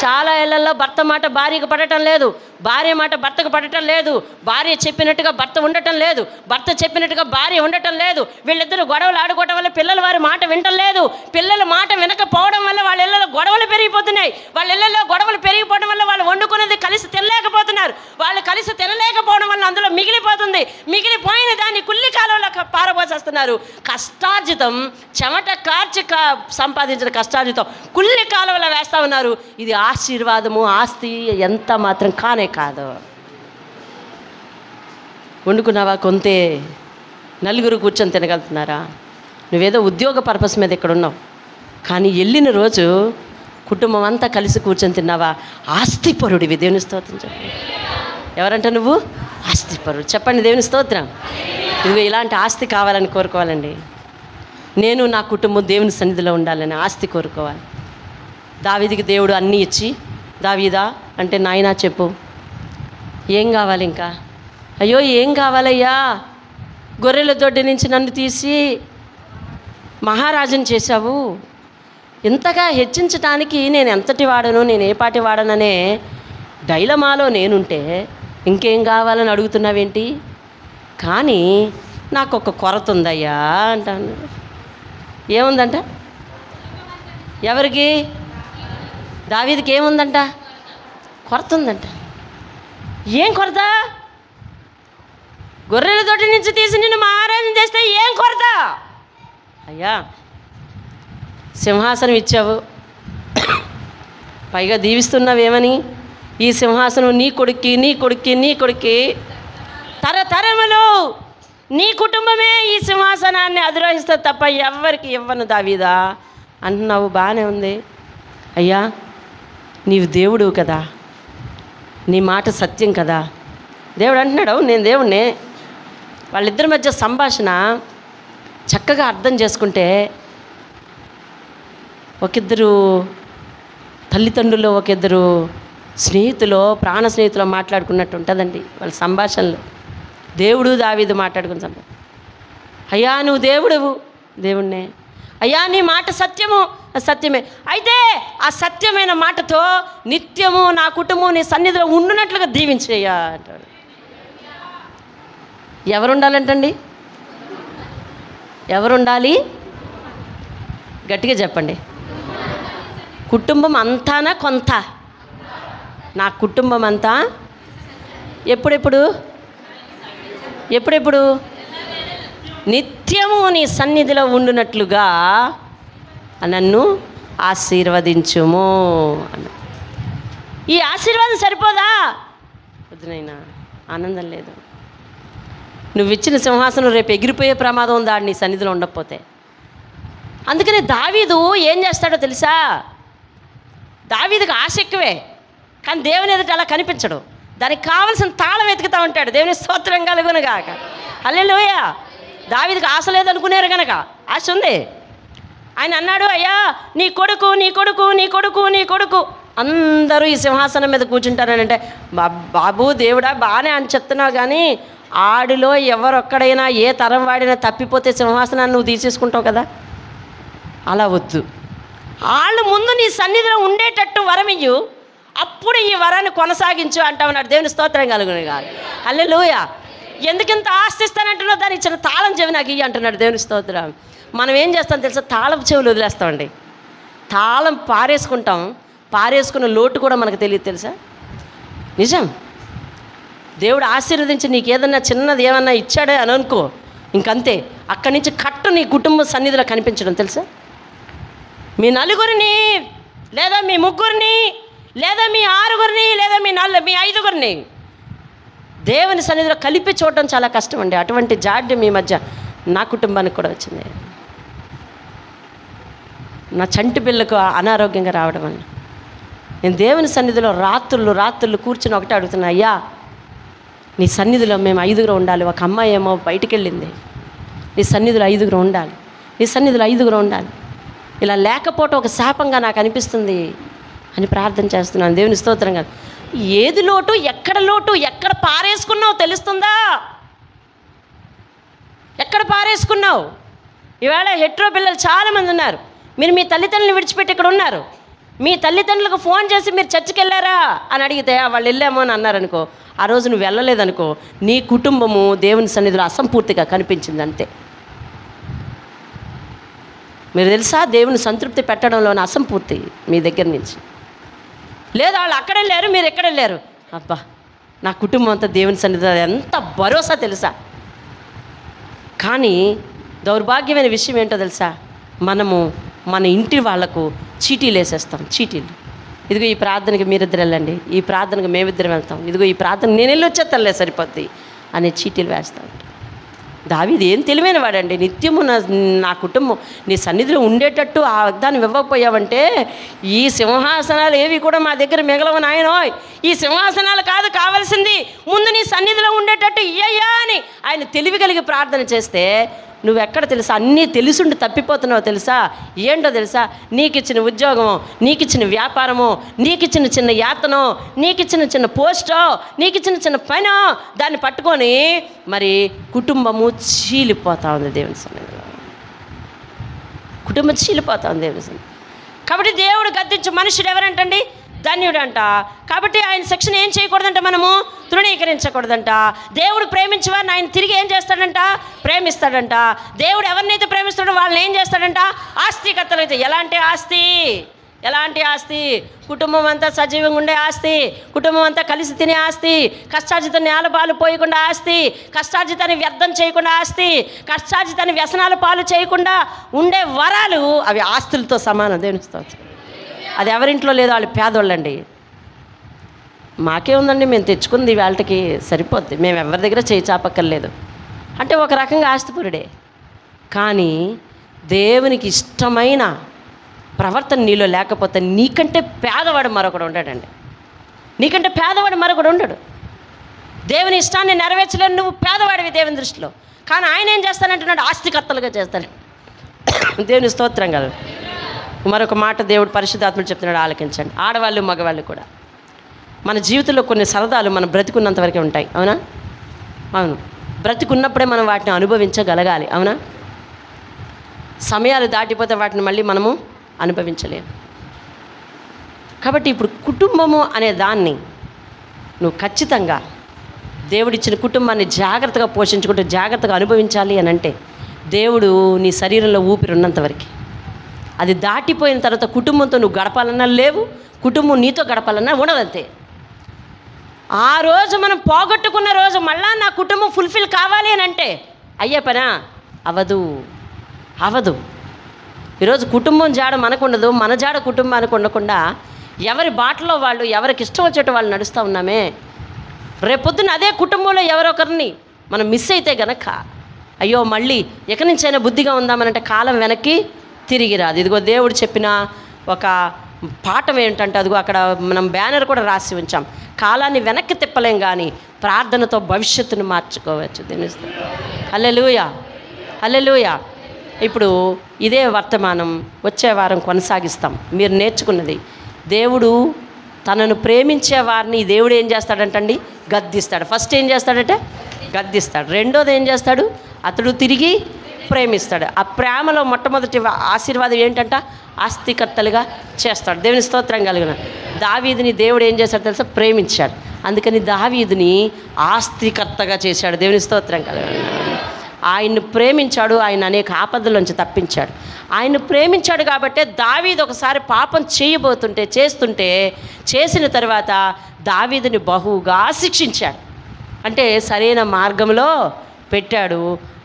చాలా ఏళ్లలో భర్త మాట భార్యకు పడటం లేదు, భార్య మాట భర్తకు పడటం లేదు, భార్య చెప్పినట్టుగా భర్త ఉండటం లేదు, భర్త చెప్పినట్టుగా భార్య ఉండటం లేదు. వీళ్ళిద్దరూ గొడవలు ఆడుకోవడం వల్ల పిల్లలు వారి మాట వినటం లేదు. పిల్లల మాట వినకపోవడం వల్ల వాళ్ళ ఇళ్లలో గొడవలు పెరిగిపోతున్నాయి. వాళ్ళ ఇళ్లలో గొడవలు పెరిగిపోవడం వల్ల వాళ్ళు వండుకునేది కలిసి తినలేకపోతున్నారు. వాళ్ళు కలిసి తినలేకపోవడం వల్ల అందులో మిగిలిపోతుంది. మిగిలిపోయిన దాన్ని కుల్లి కాలంలో పారబోసేస్తున్నారు. కష్టార్జితం, చెమట కార్చి సంపాదించిన కష్టార్జితం కుల్లి కాలంలో వేస్తా ఉన్నారు. ఇది ఆశీర్వాదము, ఆస్తి ఎంత మాత్రం కానే కాదు. వండుకున్నావా? కొంతే నలుగురు కూర్చొని తినగలుగుతున్నారా? నువ్వేదో ఉద్యోగ పర్పస్ మీద ఇక్కడ ఉన్నావు, కానీ వెళ్ళిన రోజు కుటుంబం అంతా కలిసి కూర్చొని తిన్నావా? ఆస్తిపరుడివి. దేవుని స్తోత్రం చెప్పండి. ఎవరంట నువ్వు? ఆస్తిపరుడు. చెప్పండి దేవుని స్తోత్రం. నువ్వు ఇలాంటి ఆస్తి కావాలని కోరుకోవాలండి. నేను నా కుటుంబం దేవుని సన్నిధిలో ఉండాలని ఆస్తి కోరుకోవాలి. దావీదుకి దేవుడు అన్నీ ఇచ్చి, దావీదా అంటే నాయనా చెప్పు ఏం కావాలి ఇంకా? అయ్యో ఏం కావాలయ్యా? గొర్రెల దొడ్డి నుంచి నన్ను తీసి మహారాజుని చేశావు, ఇంతగా హెచ్చించడానికి నేను ఎంతటి వాడను, నేను ఏ పాటి వాడననే డైలమాలో నేనుంటే ఇంకేం కావాలని అడుగుతున్నావేంటి? కానీ నాకు ఒక కొరత ఉందయ్యా అంటాను. ఏముందంట? ఎవరికి? దావీదుకి ఏముందంట? కొరత ఉందంట. ఏం కొరత? గొర్రెల దొడ్డి నుంచి తీసి నిన్ను మహారాజుని చేస్తే ఏం కొరత? అయ్యా సింహాసనం ఇచ్చావు, పైగా దీవిస్తున్నావేమని? ఈ సింహాసనం నీ కొడుక్కి, నీ కొడుక్కి, నీ కొడుక్కి తరతరములు నీ కుటుంబమే ఈ సింహాసనాన్ని అధిరోహిస్తుంది తప్ప ఎవరికి ఇవ్వను దావీదా అంటున్నావు. బాగానే ఉంది అయ్యా, నీవు దేవుడు కదా, నీ మాట సత్యం కదా. దేవుడు అంటున్నాడు, నేను దేవుణ్ణే. వాళ్ళిద్దరి మధ్య సంభాషణ చక్కగా అర్థం చేసుకుంటే ఒకిద్దరు తల్లిదండ్రులు, ఒకిద్దరు స్నేహితులు, ప్రాణ స్నేహితులు మాట్లాడుకున్నట్టు ఉంటుందండి వాళ్ళ సంభాషణలో. దేవుడు దావీదు మాట్లాడుకున్న సంభాషణ. అయ్యా నువ్వు దేవుడువు, దేవుణ్ణే. అయ్యా నీ మాట సత్యము, సత్యమే. అయితే ఆ సత్యమైన మాటతో నిత్యము నా కుటుంబం నీ సన్నిధిలో ఉండునట్లుగా దీవించేయ్యా అంటాడు. ఎవరుండాలంటండి? ఎవరుండాలి? గట్టిగా చెప్పండి. కుటుంబం అంతానా కొంత? నా కుటుంబం అంతా ఎప్పుడెప్పుడు నిత్యము నీ సన్నిధిలో ఉండునట్లుగా నన్ను ఆశీర్వదించుము అన్న. ఈ ఆశీర్వాదం సరిపోదా? వద్దునైనా, ఆనందం లేదు. నువ్వు ఇచ్చిన సింహాసనం రేపు ఎగిరిపోయే ప్రమాదం ఉందా నీ సన్నిధిలో ఉండకపోతే? అందుకని దావీదు ఏం చేస్తాడో తెలుసా? దావీదుకి ఆశ ఎక్కువే, కానీ దేవుని ఎదుట అలా కనిపించడు. దానికి కావలసిన తాళం వెతుకుతూ ఉంటాడు. దేవుని స్తోత్రం కలుగును గాక. హల్లెలూయా. దావీదుకి ఆశ లేదనుకున్నారు కనుక ఆశ ఉంది. ఆయన అన్నాడు, అయ్యా నీ కొడుకు నీ కొడుకు నీ కొడుకు నీ కొడుకు అందరూ ఈ సింహాసనం మీద కూర్చుంటారని అంటే, బాబు దేవుడా బాగానే అని చెప్తున్నావు, కానీ ఆడిలో ఎవరొక్కడైనా ఏ తరం వాడినా తప్పిపోతే సింహాసనాన్ని నువ్వు తీసేసుకుంటావు కదా, అలా వద్దు. వాళ్ళు ముందు నీ సన్నిధిలో ఉండేటట్టు వరమియ్యు, అప్పుడు ఈ వరాన్ని కొనసాగించు అంటామన్నాడు. దేవుని స్తోత్రం కలుగును గాక. హల్లెలూయా. ఎందుకింత ఆస్తిస్తానంటున్నావు, దాని ఇచ్చిన తాళం చెవి నాకు ఇయ్యి అంటున్నాడు. దేవుని స్తోత్రం. మనం ఏం చేస్తాం తెలుసా? తాళం చెవులు వదిలేస్తామండి. తాళం పారేసుకుంటాం, పారేసుకున్న లోటు కూడా మనకు తెలియదు తెలుసా? నిజం. దేవుడు ఆశీర్వదించి నీకు ఏదన్నా చిన్నది ఏమన్నా ఇచ్చాడే అని అనుకో, ఇంకంతే. అక్కడి నుంచి కట్టు నీ కుటుంబ సన్నిధిలో కనిపించడం తెలుసా? మీ నలుగురిని లేదా మీ ముగ్గురిని లేదా మీ ఆరుగురిని లేదా మీ ఐదుగురిని దేవుని సన్నిధిలో కలిపి చూడడం చాలా కష్టం అండి. అటువంటి జాడ్యం ఈ మధ్య నా కుటుంబానికి కూడా వచ్చింది. నా చంటి పిల్లకు అనారోగ్యంగా రావడం వల్ల నేను దేవుని సన్నిధిలో రాత్రులు కూర్చుని ఒకటే అడుగుతున్నా, అయ్యా నీ సన్నిధిలో మేము 5గురు ఉండాలి. ఒక అమ్మాయి ఏమో బయటికి వెళ్ళింది, నీ సన్నిధిలో 5గురు ఉండాలి, నీ సన్నిధిలో 5గురు ఉండాలి. ఇలా లేకపోవటం ఒక శాపంగా నాకు అనిపిస్తుంది అని ప్రార్థన చేస్తున్నాను. దేవుని స్తోత్రంగా. ఏది లోటు, ఎక్కడ పారేసుకున్నావు తెలుస్తుందా? ఎక్కడ పారేసుకున్నావు? ఈవేళ హెట్రో పిల్లలు చాలామంది ఉన్నారు. మీరు మీ తల్లిదండ్రులను విడిచిపెట్టి ఇక్కడ ఉన్నారు. మీ తల్లిదండ్రులకు ఫోన్ చేసి మీరు చర్చికి వెళ్ళారా అని అడిగితే వాళ్ళు వెళ్ళామో అని అన్నారనుకో, ఆ రోజు నువ్వు వెళ్ళలేదనుకో, నీ కుటుంబము దేవుని సన్నిధిలో అసంపూర్తిగా కనిపించింది అంతే. మీరు తెలుసా, దేవుని సంతృప్తి పెట్టడంలోని అసంపూర్తి మీ దగ్గర నుంచి. లేదా వాళ్ళు అక్కడ వెళ్ళారు, మీరు ఎక్కడ వెళ్ళారు, అబ్బా నా కుటుంబం అంతా దేవుని సన్నిధిలో ఎంత భరోసా తెలుసా. కానీ దౌర్భాగ్యమైన విషయం ఏంటో తెలుసా, మనము మన ఇంటి వాళ్లకు చీటీలు వేసేస్తాం. చీటీలు, ఇదిగో ఈ ప్రార్థనకి మీరిద్దరు వెళ్ళండి, ఈ ప్రార్థనకి మేమిద్దరం వెళ్తాం, ఇదిగో ఈ ప్రార్థన నేను వెళ్ళి వచ్చేస్తానులే సరిపోద్ది అనే చీటీలు వేస్తాం. దావీదు ఏం తెలివైన వాడండి. నిత్యము నా కుటుంబం నీ సన్నిధిలో ఉండేటట్టు ఆ వాగ్దానం ఇవ్వకపోయావంటే ఈ సింహాసనాలు ఏవి కూడా మా దగ్గర మిగలవు నాయనోయ్. ఈ సింహాసనాలు కాదు కావాల్సింది, ముందు నీ సన్నిధిలో ఉండేటట్టు ఇయ్యయ్యా అని ఆయన తెలివి కలిగి ప్రార్థన చేస్తే నువ్వెక్కడ తెలుసా అన్నీ తెలుసుండి తప్పిపోతున్నావు తెలుసా? ఏంటో తెలుసా? నీకిచ్చిన ఉద్యోగమో, నీకిచ్చిన వ్యాపారమో, నీకిచ్చిన చిన్న యాతనో, నీకిచ్చిన చిన్న పోస్టో, నీకిచ్చిన చిన్న పనో దాన్ని పట్టుకొని మరి కుటుంబము చీలిపోతా ఉంది దేవుని సన్నిధిలో. కుటుంబం చీలిపోతా ఉంది దేవుని సన్నిధిలో. కాబట్టి దేవుడు గద్దించు మనుషుడు ఎవరంటండి? ధన్యుడు అంట. కాబట్టి ఆయన శిక్షణ ఏం చేయకూడదంట, మనము తృణీకరించకూడదంట. దేవుడు ప్రేమించేవారిని ఆయన తిరిగి ఏం చేస్తాడంట? ప్రేమిస్తాడంట. దేవుడు ఎవరినైతే ప్రేమిస్తాడో వాళ్ళని ఏం చేస్తాడంట? ఆస్తికర్తలు అయితే. ఎలాంటి ఆస్తి? కుటుంబం అంతా సజీవంగా ఉండే ఆస్తి, కుటుంబం అంతా కలిసి తినే ఆస్తి, కష్టార్జిత నేలపాలు పోయకుండా ఆస్తి, కష్టార్జితాన్ని వ్యర్థం చేయకుండా ఆస్తి, కష్టార్జితాన్ని వ్యసనాల పాలు చేయకుండా ఉండే వరాలు అవి ఆస్తులతో సమానం. దేవుని స్తోత్రం. అది ఎవరింట్లో లేదో వాళ్ళు పేదోళ్ళండి. మాకే ఉందండి, మేము తెచ్చుకుంది వాళ్ళకి సరిపోద్ది, మేము ఎవరి దగ్గర చేయి చాపక్కర్లేదు అంటే ఒక రకంగా ఆస్తిపరుడే. కానీ దేవునికి ఇష్టమైన ప్రవర్తన నీలో లేకపోతే నీకంటే పేదవాడు మరొకడు ఉంటాడండి. నీకంటే పేదవాడు మరొకడు ఉండడు. దేవుని ఇష్టాన్ని నెరవేర్చలేని నువ్వు పేదవాడివి దేవుని దృష్టిలో. కానీ ఆయన ఏం చేస్తానంటున్నాడు? ఆస్తికర్తలుగా చేస్తాడు. దేవుని స్తోత్రం కాదు. మరొక మాట దేవుడు పరిశుద్ధాత్ముడు చెప్తున్నాడు, ఆలకించండి. ఆడవాళ్ళు మగవాళ్ళు కూడా మన జీవితంలో కొన్ని సరదాలు మనం బ్రతికున్నంత వరకే ఉంటాయి. అవునా? అవును. బ్రతికున్నప్పుడే మనం వాటిని అనుభవించగలగాలి. అవునా? సమయాలు దాటిపోతే వాటిని మళ్ళీ మనము అనుభవించలేము. కాబట్టి ఇప్పుడు కుటుంబము అనే దాన్ని నువ్వు ఖచ్చితంగా దేవుడిచ్చిన కుటుంబాన్ని జాగ్రత్తగా పోషించుకుంటూ జాగ్రత్తగా అనుభవించాలి అని అంటే దేవుడు నీ శరీరంలో ఊపిరి ఉన్నంతవరకు, అది దాటిపోయిన తర్వాత కుటుంబంతో నువ్వు గడపాలన్నా లేవు, కుటుంబం నీతో గడపాలన్నా ఉండదంతే. ఆ రోజు మనం పోగొట్టుకున్న రోజు మళ్ళా నా కుటుంబం ఫుల్ఫిల్ కావాలి అని అంటే అయ్యే పనా? అవదు. ఈరోజు కుటుంబం జాడ మనకుండదు, మన జాడ కుటుంబానికి ఉండకుండా ఎవరి బాటలో వాళ్ళు, ఎవరికి ఇష్టం వచ్చేట వాళ్ళు నడుస్తూ ఉన్నామే. రేపొద్దున అదే కుటుంబంలో ఎవరొకరిని మనం మిస్ అయితే గనక అయ్యో మళ్ళీ ఎక్కడి నుంచైనా బుద్ధిగా ఉందామనంటే కాలం వెనక్కి తిరిగి రాదు. ఇదిగో దేవుడు చెప్పిన ఒక పాఠం ఏంటంటే, అదిగో అక్కడ మనం బ్యానర్ కూడా రాసి ఉంచాం, కాలాన్ని వెనక్కి తిప్పలేం కానీ ప్రార్థనతో భవిష్యత్తును మార్చుకోవచ్చు. హల్లెలూయా, హల్లెలూయా. ఇప్పుడు ఇదే వర్తమానం వచ్చే వారం కొనసాగిస్తాం. మీరు నేర్చుకున్నది, దేవుడు తనను ప్రేమించే వారిని దేవుడు ఏం చేస్తాడంటండి, గద్దిస్తాడు. ఫస్ట్ ఏం చేస్తాడంటే గద్దిస్తాడు. రెండోది ఏం చేస్తాడు, అతడు తిరిగి ప్రేమిస్తాడు. ఆ ప్రేమలో మొట్టమొదటి ఆశీర్వాదం ఏంటంట, ఆస్తికర్తలుగా చేస్తాడు. దేవుని స్తోత్రం కలిగిన దావీదుని దేవుడు ఏం చేశాడు తెలుసా, ప్రేమించాడు. అందుకని దావీదుని ఆస్తికర్తగా చేశాడు. దేవుని స్తోత్రం కలిగిన ఆయన్ని ప్రేమించాడు, ఆయన అనేక ఆపదలోంచి తప్పించాడు. ఆయన ప్రేమించాడు కాబట్టే దావీదు ఒకసారి పాపం చేస్తుంటే చేసిన తర్వాత దావీదుని బహుగా శిక్షించాడు. అంటే సరైన మార్గంలో పెట్టాడు.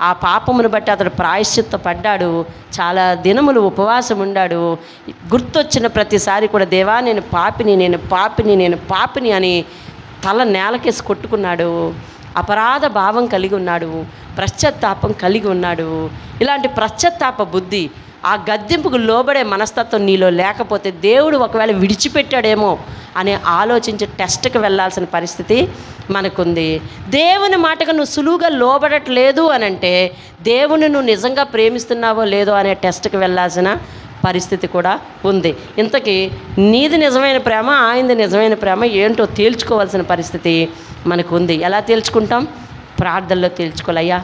ఆ పాపమును బట్టి అతడు ప్రాయశ్చిత్త పడ్డాడు. చాలా దినములు ఉపవాసం ఉండాడు. గుర్తొచ్చిన ప్రతిసారి కూడా, దేవా నేను పాపిని అని తల నేలకేసి కొట్టుకున్నాడు. అపరాధ భావం కలిగి ఉన్నాడు, పశ్చాత్తాపం కలిగి ఉన్నాడు. ఇలాంటి పశ్చాత్తాప బుద్ధి, ఆ గద్దింపుకు లోబడే మనస్తత్వం నీలో లేకపోతే దేవుడు ఒకవేళ విడిచిపెట్టాడేమో అని ఆలోచించి టెస్ట్కి వెళ్ళాల్సిన పరిస్థితి మనకుంది. దేవుని మాటకు నువ్వు సులువుగా లోబడట్లేదు అని అంటే దేవుని నువ్వు నిజంగా ప్రేమిస్తున్నావో లేదో అనే టెస్ట్కి వెళ్ళాల్సిన పరిస్థితి కూడా ఉంది. ఇంతకీ నీది నిజమైన ప్రేమ, ఆయనది నిజమైన ప్రేమ ఏంటో తేల్చుకోవాల్సిన పరిస్థితి మనకు ఉంది. ఎలా తేల్చుకుంటాం? ప్రార్థనలో తేల్చుకోవాలి. అయ్యా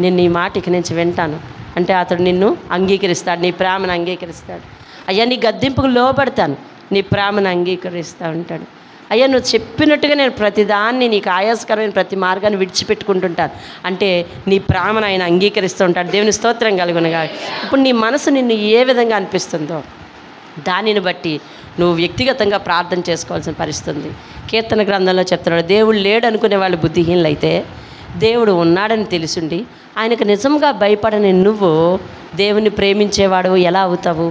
నేను నీ మాటకి నుంచి వింటాను అంటే అతడు నిన్ను అంగీకరిస్తాడు, నీ ప్రేమను అంగీకరిస్తాడు. అయ్యా నీ గద్దింపుకు లోబడతాను, నీ ప్రేమను అంగీకరిస్తూ ఉంటాడు. అయ్యా నువ్వు చెప్పినట్టుగా నేను ప్రతిదాన్ని, నీకు ఆయాసకరమైన ప్రతి మార్గాన్ని విడిచిపెట్టుకుంటుంటాను అంటే నీ ప్రేమను ఆయన అంగీకరిస్తూ ఉంటాడు. దేవుని స్తోత్రం కలుగునుగా. ఇప్పుడు నీ మనసు నిన్ను ఏ విధంగా అనిపిస్తుందో దానిని బట్టి నువ్వు వ్యక్తిగతంగా ప్రార్థన చేసుకోవాల్సిన పరిస్థితి ఉంది. కీర్తన గ్రంథంలో చెప్తున్నాడు, దేవుడు లేడు అనుకునే వాళ్ళు బుద్ధిహీనులైతే దేవుడు ఉన్నాడని తెలిసిండి ఆయనకు నిజంగా భయపడని నువ్వు దేవుని ప్రేమించేవాడు ఎలా అవుతావు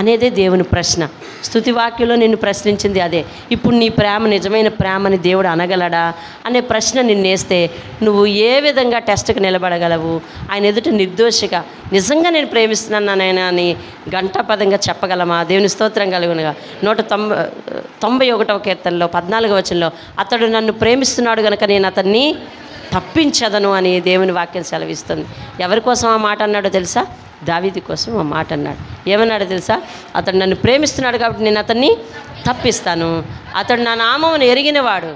అనేదే దేవుని ప్రశ్న. స్తుతివాక్యంలో నిన్ను ప్రశ్నించింది అదే. ఇప్పుడు నీ ప్రేమ నిజమైన ప్రేమని దేవుడు అనగలడా అనే ప్రశ్న నిన్నేస్తే నువ్వు ఏ విధంగా టెస్ట్కి నిలబడగలవు? ఆయన ఎదుట నిర్దోషిగా నిజంగా నేను ప్రేమిస్తున్నాను నాయనా అని గంటాపదంగా చెప్పగలమా? దేవుని స్తోత్రం కలుగునుగా. 191వ కీర్తనలో 14వ వచనంలో అతడు నన్ను ప్రేమిస్తున్నాడు కనుక నేను అతన్ని తప్పించదను అని దేవుని వాక్యం సెలవిస్తుంది. ఎవరి కోసం ఆ మాట అన్నాడో తెలుసా? దావీదు కోసం ఆ మాట అన్నాడు. ఏమన్నాడు తెలుసా? అతడు నన్ను ప్రేమిస్తున్నాడు కాబట్టి నేను అతన్ని తప్పిస్తాను. అతడు నా నామమును ఎరిగినవాడు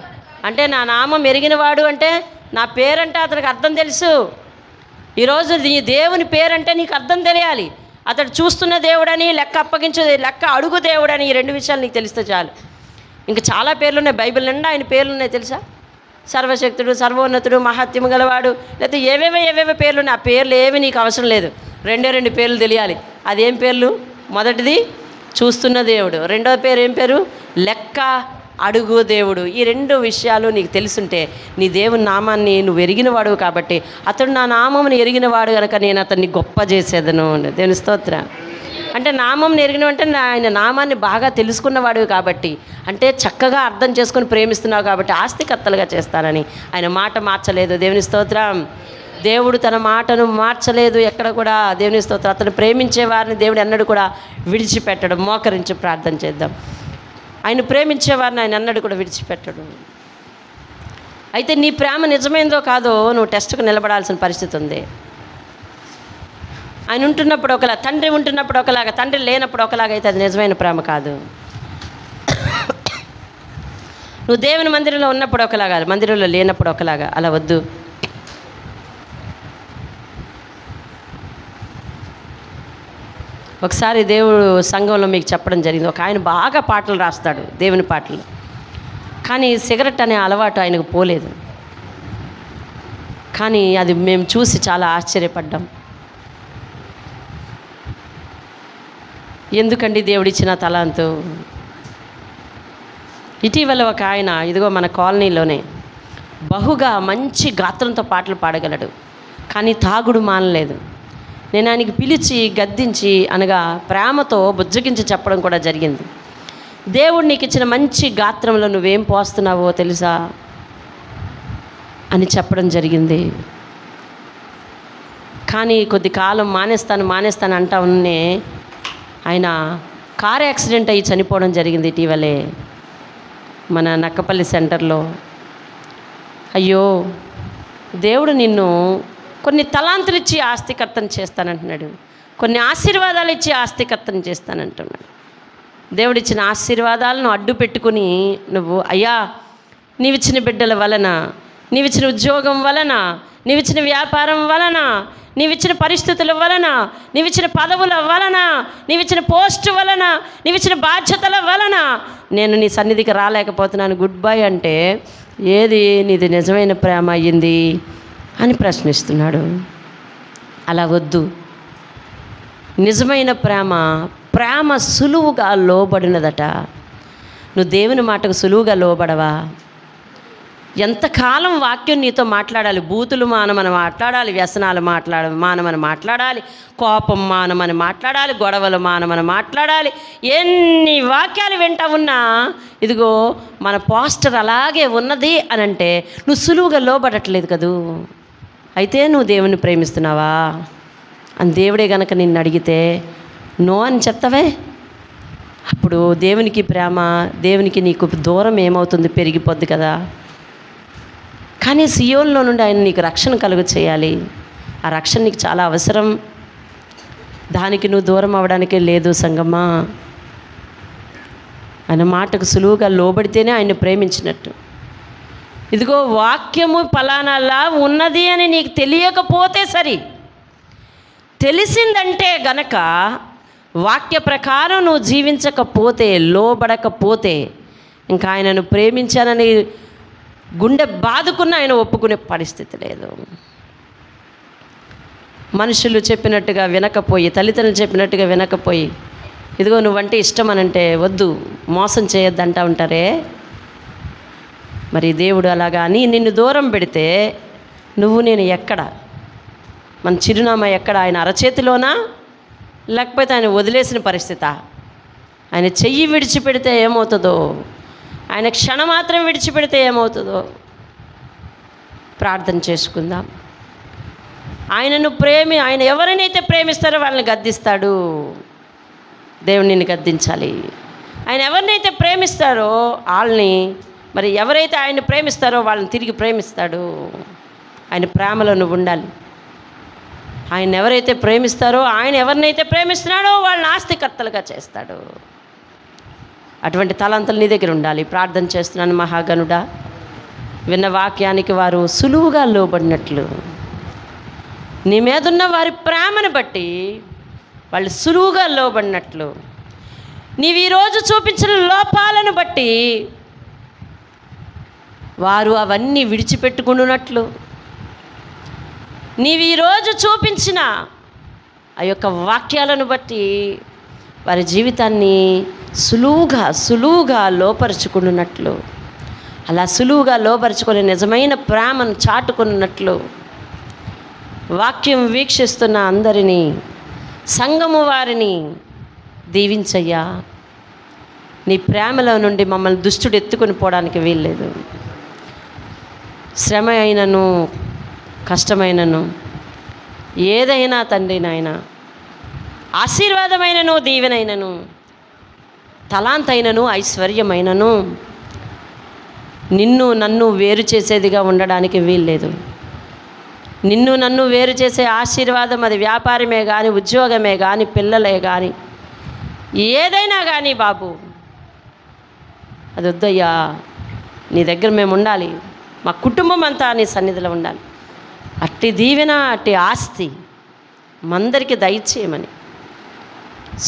అంటే, నా నామం ఎరిగినవాడు అంటే నా పేరంటే అతనికి అర్థం తెలుసు. ఈరోజు నీ దేవుని పేరంటే నీకు అర్థం తెలియాలి. అతడు చూస్తున్న దేవుడని, లెక్క అప్పగించే లెక్క అడుగు దేవుడని, ఈ రెండు విషయాలు నీకు తెలిస్తే చాలు. ఇంకా చాలా పేర్లు ఉన్నాయి బైబిల్ నిండా, ఆయన పేర్లు ఉన్నాయి తెలుసా? సర్వశక్తుడు, సర్వోన్నతుడు, మహత్యము గలవాడు, లేకపోతే ఏవేవో పేర్లు ఉన్నాయి. ఆ పేర్లు ఏవి నీకు అవసరం లేదు. రెండు పేర్లు తెలియాలి. అదేం పేర్లు? మొదటిది చూస్తున్న దేవుడు, రెండవ పేరు ఏం పేరు? లెక్క అడుగు దేవుడు. ఈ రెండు విషయాలు నీకు తెలుసుంటే నీ దేవుని నామాన్ని నువ్వు ఎరిగినవాడు కాబట్టి, అతడు నా నామమును ఎరిగినవాడు కనుక నేను అతన్ని గొప్ప చేసేదను. దేవుని స్తోత్రం. అంటే నామం ఎరిగినవంటే ఆయన నామాన్ని బాగా తెలుసుకున్నవాడు కాబట్టి, అంటే చక్కగా అర్థం చేసుకొని ప్రేమిస్తున్నావు కాబట్టి ఆస్తికర్తలుగా చేస్తానని ఆయన మాట మార్చలేదు. దేవుని స్తోత్రం. దేవుడు తన మాటను మార్చలేదు ఎక్కడ కూడా. దేవుని స్తోత్రం. అతను ప్రేమించే వారిని దేవుడు ఎన్నడూ కూడా విడిచిపెట్టడం. మోకరించి ప్రార్థన చేద్దాం. ఆయన ప్రేమించేవారిని ఆయన ఎన్నడూ కూడా విడిచిపెట్టడు. అయితే నీ ప్రేమ నిజమైందో కాదో నువ్వు టెస్ట్కు నిలబడాల్సిన పరిస్థితి ఉంది. ఆయన ఉంటున్నప్పుడు ఒకలా, తండ్రి ఉంటున్నప్పుడు ఒకలాగా, తండ్రి లేనప్పుడు ఒకలాగా అయితే అది నిజమైన ప్రేమ కాదు. నువ్వు దేవుని మందిరంలో ఉన్నప్పుడు ఒకలాగా, మందిరంలో లేనప్పుడు ఒకలాగా. అలా వద్దు. ఒకసారి దేవుడు సంఘంలో మీకు చెప్పడం జరిగింది. ఒక ఆయన బాగా పాటలు రాస్తాడు, దేవుని పాటలు, కానీ సిగరెట్ అనే అలవాటు ఆయనకు పోలేదు. కానీ అది మేము చూసి చాలా ఆశ్చర్యపడ్డాం. ఎందుకండి దేవుడిచ్చిన తలాంతు? ఇటీవల ఒక ఆయన, ఇదిగో మన కాలనీలోనే, బహుగా మంచి గాత్రంతో పాటలు పాడగలడు, కానీ తాగుడు మానలేదు. నేను ఆయనకి పిలిచి గద్దించి అనగా ప్రేమతో బుజ్జగించి చెప్పడం కూడా జరిగింది. దేవుడు నీకు ఇచ్చిన మంచి గాత్రంలో నువ్వేం పోస్తున్నావో తెలుసా అని చెప్పడం జరిగింది. కానీ కొద్ది కాలం మానేస్తాను అంటా ఉన్నే ఆయన కారు యాక్సిడెంట్ అయ్యి చనిపోవడం జరిగింది ఇటీవలే మన నక్కపల్లి సెంటర్లో. అయ్యో, దేవుడు నిన్ను కొన్ని తలాంతులు ఇచ్చి ఆస్తికర్తను చేస్తానంటున్నాడు, కొన్ని ఆశీర్వాదాలు ఇచ్చి ఆస్తికర్తను చేస్తానంటున్నాడు. దేవుడిచ్చిన ఆశీర్వాదాలను అడ్డు పెట్టుకుని నువ్వు అయ్యా నీవిచ్చిన బిడ్డల వలన, నీవిచ్చిన ఉద్యోగం వలన, నీవిచ్చిన వ్యాపారం వలన, నీవిచ్చిన పరిస్థితుల వలన, నీవిచ్చిన పదవుల వలన, నీవిచ్చిన పోస్టు వలన, నీవిచ్చిన బాధ్యతల వలన నేను నీ సన్నిధికి రాలేకపోతున్నాను, గుడ్ బై అంటే ఏది నీది నిజమైన ప్రేమ అయ్యింది అని ప్రశ్నిస్తున్నాడు. అలా వద్దు. నిజమైన ప్రేమ సులువుగా లోబడినదట. నువ్వు దేవుని మాటకు సులువుగా లోబడవా? ఎంతకాలం వాక్యం నీతో మాట్లాడాలి? బూతులు మానమని మాట్లాడాలి, వ్యసనాలు మానమని మాట్లాడాలి, కోపం మానమని మాట్లాడాలి, గొడవలు మానమని మాట్లాడాలి. ఎన్ని వాక్యాలు వింటా ఉన్నా ఇదిగో మన పోస్టర్ అలాగే ఉన్నది అని అంటే నువ్వు సులువుగా లోబడట్లేదు కదూ. అయితే నువ్వు దేవుని ప్రేమిస్తున్నావా అని దేవుడే గనక నిన్ను అడిగితే నో అని చెప్తావే. అప్పుడు దేవునికి నీకు దూరం ఏమవుతుంది? పెరిగిపోద్ది కదా. కానీ సియోన్లో నుండి ఆయన నీకు రక్షణ కలుగు చేయాలి. ఆ రక్షణ నీకు చాలా అవసరం. దానికి నువ్వు దూరం అవ్వడానికే లేదు సంగమా. ఆయన మాటకు సులువుగా లోబడితేనే ఆయన ప్రేమించినట్టు. ఇదిగో వాక్యము ఫలానాలా ఉన్నది అని నీకు తెలియకపోతే సరి, తెలిసిందంటే గనక వాక్య ప్రకారం నువ్వు జీవించకపోతే, లోబడకపోతే ఇంకా ఆయనను ప్రేమించానని గుండె బాదుకున్న ఆయన ఒప్పుకునే పరిస్థితి లేదు. మనుషులు చెప్పినట్టుగా వినకపోయి, తల్లిదండ్రులు చెప్పినట్టుగా వినకపోయి, ఇదిగో నువ్వంటే ఇష్టం అనంటే వద్దు, మోసం చేయొద్దంటా ఉంటారే. మరి దేవుడు అలాగా అని నిన్ను దూరం పెడితే నువ్వు నేను ఎక్కడ? మన చిరునామా ఎక్కడ? ఆయన అరచేతిలోనా, లేకపోతే ఆయన వదిలేసిన పరిస్థితా? ఆయన చెయ్యి విడిచిపెడితే ఏమవుతుందో, ఆయన క్షణమాత్రం విడిచిపెడితే ఏమవుతుందో ప్రార్థన చేసుకుందాం. ఆయన ఎవరినైతే ప్రేమిస్తారో వాళ్ళని గద్దిస్తాడు. దేవుడు నిన్ను గద్దించాలి. ఆయన ఎవరినైతే ప్రేమిస్తారో వాళ్ళని, మరి ఎవరైతే ఆయన్ని ప్రేమిస్తారో వాళ్ళని తిరిగి ప్రేమిస్తాడు. ఆయన ప్రేమలో నువ్వు ఉండాలి. ఆయన ఎవరైతే ప్రేమిస్తారో, ఆయన ఎవరినైతే ప్రేమిస్తున్నాడో వాళ్ళని ఆస్తికర్తలుగా చేస్తాడు. అటువంటి తలంతలు నీ దగ్గర ఉండాలి. ప్రార్థన చేస్తున్నాను. మహాగణుడా, విన్న వాక్యానికి వారు సులువుగా లోబడినట్లు, నీ మీదున్న వారి ప్రేమను బట్టి వాళ్ళు సులువుగా లోబడినట్లు, నీవు ఈరోజు చూపించిన లోపాలను బట్టి వారు అవన్నీ విడిచిపెట్టుకున్నట్లు, నీవు ఈరోజు చూపించిన ఆ యొక్క వాక్యాలను బట్టి వారి జీవితాన్ని సులువుగా లోపరుచుకున్నట్లు, అలా సులువుగా లోపరుచుకొని నిజమైన ప్రేమను చాటుకున్నట్లు వాక్యం వీక్షిస్తున్న అందరినీ, సంఘము వారిని దీవించయ్యా. నీ ప్రేమలో నుండి మమ్మల్ని దుష్టుడు ఎత్తుకొని పోవడానికి వీల్లేదు. శ్రమ అయినను, కష్టమైనను, ఏదైనా తండ్రి నాయన, ఆశీర్వాదమైనను, దీవెనైనను, తలాంతైనను, ఐశ్వర్యమైనను నిన్ను నన్ను వేరు చేసేదిగా ఉండడానికి వీల్లేదు. నిన్ను నన్ను వేరు చేసే ఆశీర్వాదం అది వ్యాపారమే కానీ, ఉద్యోగమే కానీ, పిల్లలే కానీ, ఏదైనా కానీ బాబు అది వద్దయ్యా. నీ దగ్గర మేము ఉండాలి. మా కుటుంబం అంతా నీ సన్నిధిలో ఉండాలి. అట్టి దీవెన, అట్టి ఆస్తి మందరికి దయచేయమని,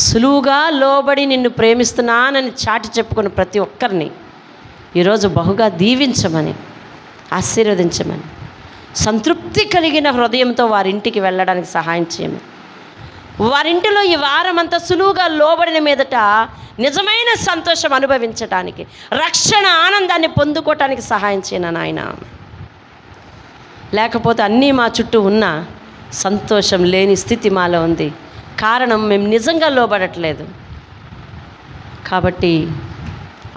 సులువుగా లోబడి నిన్ను ప్రేమిస్తున్నానని చాటి చెప్పుకున్న ప్రతి ఒక్కరిని ఈరోజు బహుగా దీవించమని, ఆశీర్వదించమని, సంతృప్తి కలిగిన హృదయంతో వారింటికి వెళ్ళడానికి సహాయం చేయమని, వారింటిలో ఈ వారమంతా సులువుగా లోబడిన మీదట నిజమైన సంతోషం అనుభవించటానికి, రక్షణ ఆనందాన్ని పొందుకోవటానికి సహాయం చేయను నాయన. లేకపోతే అన్నీ మా చుట్టూ ఉన్న సంతోషం లేని స్థితి మాలో ఉంది. కారణం మేము నిజంగా లోబడట్లేదు. కాబట్టి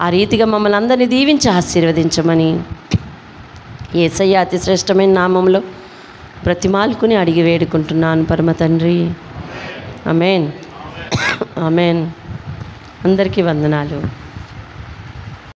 ఆ రీతిగా మమ్మల్ని అందరినీ దీవించి ఆశీర్వదించమని యేసయ్య అతి శ్రేష్టమైన నామంలో బ్రతిమాలుకుని అడిగి వేడుకుంటున్నాను పరమ తండ్రి. ఆమేన్, ఆమేన్. అందరికీ వందనాలు.